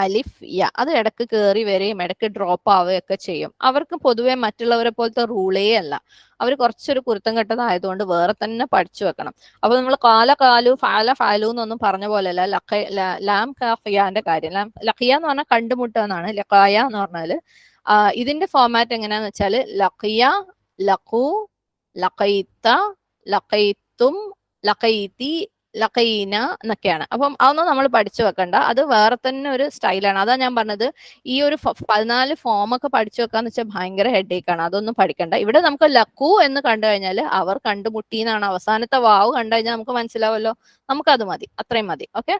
അലിഫ്, യ, അത് ഇടക്ക് കയറി വരികയും ഇടക്ക് ഡ്രോപ്പ് ആവുകയൊക്കെ ചെയ്യും. അവർക്ക് പൊതുവെ മറ്റുള്ളവരെ പോലത്തെ റൂളേ അല്ല. അവർ കുറച്ചൊരു കുരുത്തം കെട്ടതായതുകൊണ്ട് വേറെ തന്നെ പഠിച്ചു വെക്കണം. അപ്പൊ നമ്മൾ കാല കാലു ഫാല ഫാലു എന്നൊന്നും പറഞ്ഞ പോലെയല്ല ലാം കാഫിയാന്റെ കാര്യം. ലഖിയ എന്ന് പറഞ്ഞാൽ കണ്ടുമുട്ടുക എന്നാണ്. ലഖായ എന്ന് പറഞ്ഞാല് ഇതിന്റെ ഫോമാറ്റ് എങ്ങനെയാന്ന് വെച്ചാൽ ലഖിയ, ലഖു, ലഖൈത്ത, ലഖൈത്തും, ലഖൈത്തി, ലഖീന എന്നൊക്കെയാണ്. അപ്പം അതൊന്നും നമ്മൾ പഠിച്ചു വെക്കണ്ട, അത് വേറെ തന്നെ ഒരു സ്റ്റൈലാണ്. അതാ ഞാൻ പറഞ്ഞത്, ഈ ഒരു 14 ഫോമൊക്കെ പഠിച്ചു വെക്കാന്ന് വെച്ചാൽ ഭയങ്കര ഹെഡേക്കാണ്. അതൊന്നും പഠിക്കണ്ട. ഇവിടെ നമുക്ക് ലഖു എന്ന് കണ്ടു കഴിഞ്ഞാൽ അവർ കണ്ടുമുട്ടി എന്നാണ്. അവസാനത്തെ വാവ് കണ്ടു കഴിഞ്ഞാൽ നമുക്ക് മനസ്സിലാവല്ലോ, നമുക്കത് മതി, അത്രയും മതി. ഓക്കെ,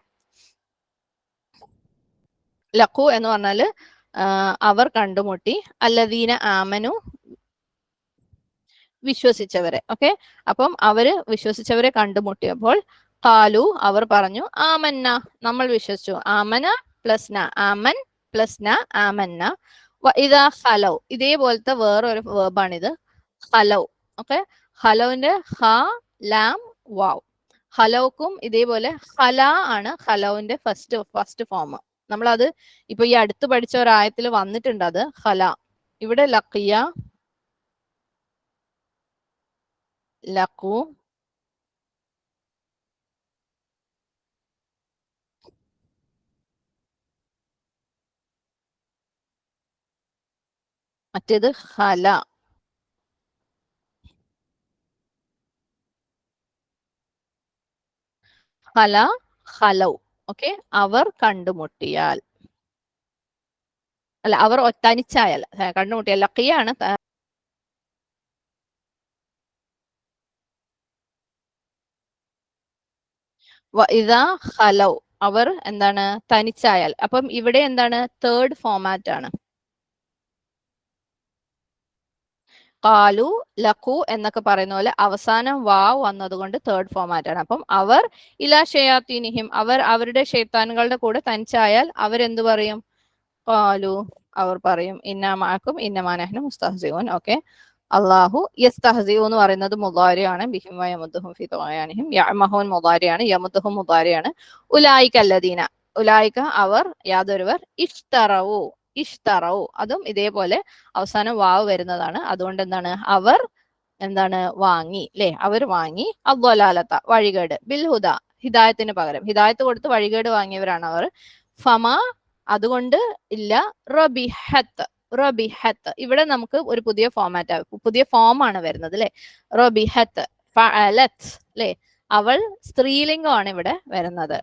ലഖു എന്ന് പറഞ്ഞാല് അവർ കണ്ടുമുട്ടി. അല്ലദീന ആമനു, വിശ്വസിച്ചവരെ. ഓക്കെ, അപ്പം അവര് വിശ്വസിച്ചവരെ കണ്ടുമുട്ടിയപ്പോൾ ഖാലു, അവർ പറഞ്ഞു, ആമന്ന, നമ്മൾ വിശ്വസിച്ചു. ആമന പ്ലസ് ന, ആമൻ പ്ലസ് ന, ആമന്ന. ഇതാ ഹലൗ, ഇതേപോലത്തെ വേറൊരു വേർബാണിത്, ഹലൗ. ഓക്കെ, ഹലൗവിന്റെ ഹ, ലാം, വാവ്. ഹലൗക്കും ഇതേപോലെ ഹല ആണ് ഹലൗവിന്റെ ഫസ്റ്റ് ഫോം. നമ്മളത് ഇപ്പൊ ഈ അടുത്ത് പഠിച്ച ഒരായത്തിൽ വന്നിട്ടുണ്ട്, അത് ഹല. ഇവിടെ ലഖിയ, ലഖു, മറ്റേത് ഹല. ഹല, ഹലൗ. ഓക്കെ, അവർ കണ്ടുമുട്ടിയാൽ, അല്ല അവർ തനിച്ചായാൽ, കണ്ടുമുട്ടിയാൽ. ലഖിയാണ് ഇതാ ഹലൗ, അവർ എന്താണ്, തനിച്ചായാൽ. അപ്പം ഇവിടെ എന്താണ്, തേർഡ് ഫോമാറ്റ് ആണ്. കാലു, ലഖു എന്നൊക്കെ പറയുന്ന പോലെ അവസാനം വാവ് വന്നതുകൊണ്ട് തേർഡ് ഫോമാറ്റ് ആണ്. അപ്പം അവർ ഇലാ ഷയാത്തീനിഹിം, അവർ അവരുടെ ഷെയ്ത്താനുകളുടെ കൂടെ തനിച്ചായാൽ അവരെന്ത് പറയും, കാലു, അവർ പറയും, ഇന്നമാക്കും ഇന്നമാനഹ്നു മുസ്തഹ്സിഊൻ. ഓക്കെ, അള്ളാഹു യസ്തഹ്സിഉ എന്ന് പറയുന്നത് മുദാരിയാണ്. ബിഹിം വയമുദ്ദുഹും ഫീ തുഗ്യാനിഹിം. യഅമഹൂൻ മുദാരിയാണ്, യമുദ്ദുഹും മുദാരിയാണ്. ഉലായിക അല്ലദീന, ഉലായിക അവർ, യാതൊരുവർ, ഇഷ്തറവു, ഇഷ്തറവു, അതും ഇതേപോലെ അവസാനം വാവ് വരുന്നതാണ്. അതുകൊണ്ട് എന്താണ്, അവർ എന്താണ്, വാങ്ങി, അല്ലെ, അവർ വാങ്ങി. അദ്വലാലത്ത, വഴികേട്, ബിൽ ഹുദ, ഹിദായത്തിന് പകരം ഹിദായത്ത് കൊടുത്ത് വഴികേട് വാങ്ങിയവരാണ് അവർ. ഫമ, അതുകൊണ്ട് ഇല്ല. റബിഹത്ത്, റബിഹത്ത്, ഇവിടെ നമുക്ക് ഒരു പുതിയ പുതിയ ഫോമാണ് വരുന്നത് അല്ലെ. റബിഹത്ത്, ഫഅലത്ത്, അല്ലെ, അവൾ സ്ത്രീലിംഗമാണ് ഇവിടെ വരുന്നത്.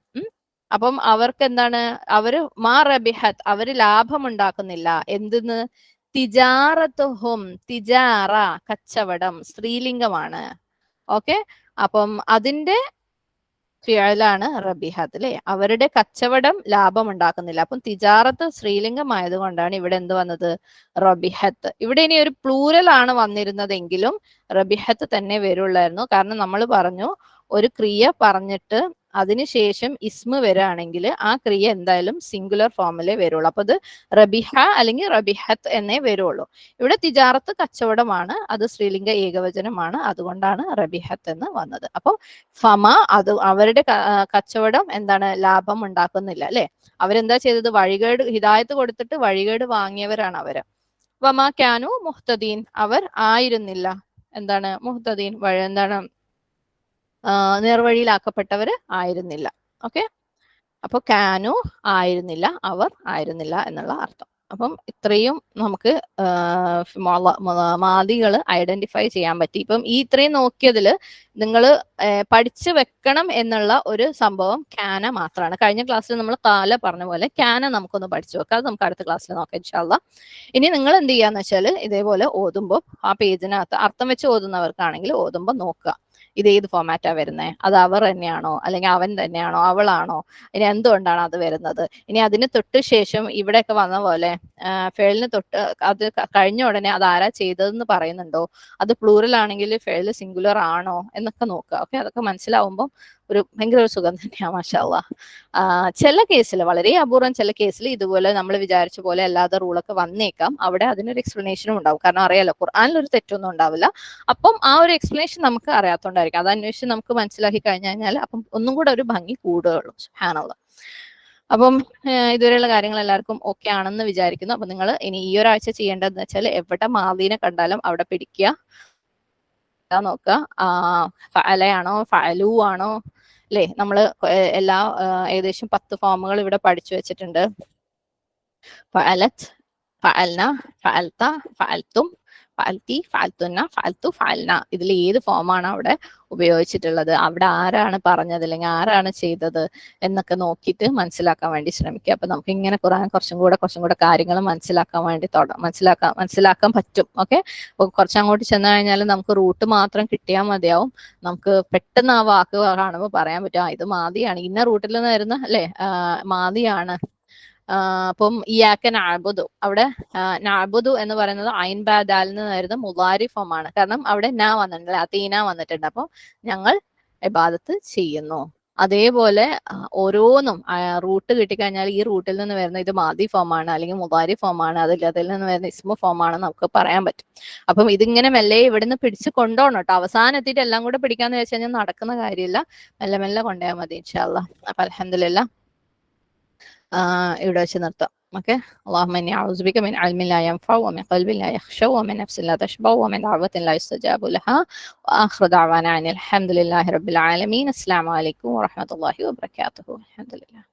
അപ്പം അവർക്ക് എന്താണ്, അവര് മാ റബിഹത്ത്, അവര് ലാഭം ഉണ്ടാക്കുന്നില്ല. എന്തെന്ന്, തിജാറത്തുഹും, തിജാറ, കച്ചവടം, സ്ത്രീലിംഗമാണ്. ഓക്കെ, അപ്പം അതിന്റെ ഫിയലാണ് റബിഹത്ത്, അല്ലെ, അവരുടെ കച്ചവടം ലാഭം ഉണ്ടാക്കുന്നില്ല. അപ്പം തിജാറത്ത് സ്ത്രീലിംഗം ആയതുകൊണ്ടാണ് ഇവിടെ എന്ത് വന്നത്, റബിഹത്ത്. ഇവിടെ ഇനി ഒരു പ്ലൂരൽ ആണ് വന്നിരുന്നതെങ്കിലും റബിഹത്ത് തന്നെ വരുള്ളായിരുന്നു. കാരണം നമ്മൾ പറഞ്ഞു, ഒരു ക്രിയ പറഞ്ഞിട്ട് അതിനുശേഷം ഇസ്മ വരികയാണെങ്കിൽ ആ ക്രിയ എന്തായാലും സിംഗുലർ ഫോമിലേ വരുള്ളൂ. അപ്പൊ അത് റബിഹ അല്ലെങ്കിൽ റബിഹത്ത് എന്നേ വരുള്ളൂ. ഇവിടെ തിജാറത്ത് കച്ചവടമാണ്, അത് സ്ത്രീലിംഗ ഏകവചനമാണ്, അതുകൊണ്ടാണ് റബിഹത്ത് എന്ന് വന്നത്. അപ്പൊ ഫമ, അത് അവരുടെ കച്ചവടം എന്താണ്, ലാഭം ഉണ്ടാക്കുന്നില്ല, അല്ലെ. അവരെന്താ ചെയ്തത്, വഴികേട്, ഹിദായത്ത് കൊടുത്തിട്ട് വഴികേട് വാങ്ങിയവരാണ് അവര്. വമാ ക്യാനു മുഹ്തദീൻ, അവർ ആയിരുന്നില്ല, എന്താണ് മുഹ്തദീൻ എന്താണ് നേർവഴിയിലാക്കപ്പെട്ടവര് ആയിരുന്നില്ല. ഓക്കെ, അപ്പൊ കാനു ആയിരുന്നില്ല, അവർ ആയിരുന്നില്ല എന്നുള്ള അർത്ഥം. അപ്പം ഇത്രയും നമുക്ക് മാദികൾ ഐഡന്റിഫൈ ചെയ്യാൻ പറ്റി. ഇപ്പം ഈ ഇത്രയും നോക്കിയതിൽ നിങ്ങൾ പഠിച്ചു വെക്കണം എന്നുള്ള ഒരു സംഭവം ക്യാന മാത്രമാണ്. കഴിഞ്ഞ ക്ലാസ്സിൽ നമ്മൾ കാല പറഞ്ഞ പോലെ ക്യാന നമുക്കൊന്ന് പഠിച്ചു വെക്കാം. അത് നമുക്ക് അടുത്ത ക്ലാസ്സിൽ നോക്കാം ഇൻഷാ അല്ലാ. ഇനി നിങ്ങൾ എന്ത് ചെയ്യാന്ന് വെച്ചാൽ ഇതേപോലെ ഓതുമ്പോൾ ആ പേജിനകത്ത് അർത്ഥം വെച്ച് ഓതുന്നവർക്കാണെങ്കിൽ ഓതുമ്പോൾ നോക്കുക ഇത് ഏത് ഫോമാറ്റാ വരുന്നത്, അത് അവർ തന്നെയാണോ അല്ലെങ്കിൽ അവൻ തന്നെയാണോ അവളാണോ, ഇനി എന്തുകൊണ്ടാണ് അത് വരുന്നത്. ഇനി അതിന് തൊട്ട് ശേഷം ഇവിടെയൊക്കെ വന്ന പോലെ ഫെയിലിന് തൊട്ട് അത് കഴിഞ്ഞ ഉടനെ അത് ആരാ ചെയ്തതെന്ന് പറയുന്നുണ്ടോ, അത് പ്ലൂറൽ ആണെങ്കിൽ ഫെയിൽ സിംഗുലർ ആണോ എന്നൊക്കെ നോക്കുക. ഓക്കെ, അതൊക്കെ മനസ്സിലാവുമ്പോൾ ഒരു ഭയങ്കര ഒരു സുഖം തന്നെയാണ് മാഷാ അല്ലാ. ചില കേസിൽ, വളരെ അപൂർവം ചില കേസിൽ ഇതുപോലെ നമ്മൾ വിചാരിച്ച പോലെ അല്ലാതെ റൂളൊക്കെ വന്നേക്കാം. അവിടെ അതിനൊരു എക്സ്പ്ലനേഷനും ഉണ്ടാവും. കാരണം അറിയാലോ ഖുർആനിലൊരു തെറ്റൊന്നും ഉണ്ടാവില്ല. അപ്പം ആ ഒരു എക്സ്പ്ലനേഷൻ നമുക്ക് അറിയാത്തോണ്ടായിരിക്കും. അത് അന്വേഷിച്ച് നമുക്ക് മനസ്സിലാക്കി കഴിഞ്ഞാൽ അപ്പം ഒന്നും കൂടെ ഒരു ഭംഗി കൂടുകയുള്ളൂ. സുബ്ഹാനല്ലാഹ്. അപ്പം ഇതുവരെയുള്ള കാര്യങ്ങൾ എല്ലാവർക്കും ഓക്കെ ആണെന്ന് വിചാരിക്കുന്നു. അപ്പൊ നിങ്ങൾ ഇനി ഈ ഒരാഴ്ച ചെയ്യേണ്ടതെന്ന് വെച്ചാൽ എവിടെ മാദീനെ കണ്ടാലും അവിടെ പിടിക്കുക, നോക്കുക. ഫഅലയാണോ ഫഅലു ആണോ അല്ലെ. നമ്മള് എല്ലാ ഏകദേശം 10 ഫോമുകൾ ഇവിടെ പഠിച്ചു വെച്ചിട്ടുണ്ട്. ഫഅലത്, ഫഅൽന, ഫഅൽത, ഫഅൽതും, ഫഅൽതി, ഫഅൽതുന്ന, ഫഅൽതു, ഫഅൽന. ഇതിൽ ഏത് ഫോമാണ് അവിടെ ഉപയോഗിച്ചിട്ടുള്ളത്, അവിടെ ആരാണ് പറഞ്ഞത് അല്ലെങ്കിൽ ആരാണ് ചെയ്തത് എന്നൊക്കെ നോക്കിയിട്ട് മനസ്സിലാക്കാൻ വേണ്ടി ശ്രമിക്കുക. അപ്പൊ നമുക്ക് ഇങ്ങനെ കുറച്ചും കൂടെ കാര്യങ്ങൾ മനസ്സിലാക്കാൻ വേണ്ടി മനസ്സിലാക്കാൻ പറ്റും. ഓക്കെ, അപ്പൊ കുറച്ചങ്ങോട്ട് ചെന്ന് കഴിഞ്ഞാൽ നമുക്ക് റൂട്ട് മാത്രം കിട്ടിയാൽ മതിയാവും. നമുക്ക് പെട്ടെന്ന് ആ വാക്ക് കാണുമ്പോൾ പറയാൻ പറ്റും ഇത് മാദിയാണ്, ഇന്ന റൂട്ടിൽ നിന്ന് വരുന്ന അല്ലെ മാദിയാണ്. അപ്പം ഇയാക്ക നാബുദു, അവിടെ നാബുദു എന്ന് പറയുന്നത് ഐൻ ബാദാൽ നിന്ന് വരുന്ന മുളാരി ഫോം ആണ്. കാരണം അവിടെ നാ വന്നിട്ടുണ്ട്, അതീന വന്നിട്ടുണ്ട്. അപ്പം ഞങ്ങൾ ഇബാദത്ത് ചെയ്യുന്നു. അതേപോലെ ഓരോന്നും റൂട്ട് കിട്ടിക്കഴിഞ്ഞാൽ ഈ റൂട്ടിൽ നിന്ന് വരുന്ന ഇത് മാദി ഫോമാണ് അല്ലെങ്കിൽ മുളാരി ഫോമാണ്, അതിൽ നിന്ന് വരുന്ന ഇസ്മു ഫോമാണ് നമുക്ക് പറയാൻ പറ്റും. അപ്പം ഇതിങ്ങനെ മെല്ലെ ഇവിടുന്ന് പിടിച്ച് കൊണ്ടുപോകണം കേട്ടോ. അവസാനം എത്തിയിട്ട് എല്ലാം കൂടെ പിടിക്കാന്ന് വെച്ച് കഴിഞ്ഞാൽ നടക്കുന്ന കാര്യമില്ല. മെല്ലെ മെല്ലെ കൊണ്ടുപോയാൽ മതി ഇൻഷാ അല്ലാ. അപ്പൊ അൽഹംദുലില്ലാ ഇവിടെ വെച്ച് നിർത്താം. ഓക്കെ, اللهم إني أعوذ بك من علم لا ينفع ومن قلب لا يخشع ومن نفس لا تشبع ومن دعوة لا يستجاب لها وآخر دعوانا أن الحمد لله رب العالمين. السلام عليكم ورحمة الله وبركاته. الحمد لله.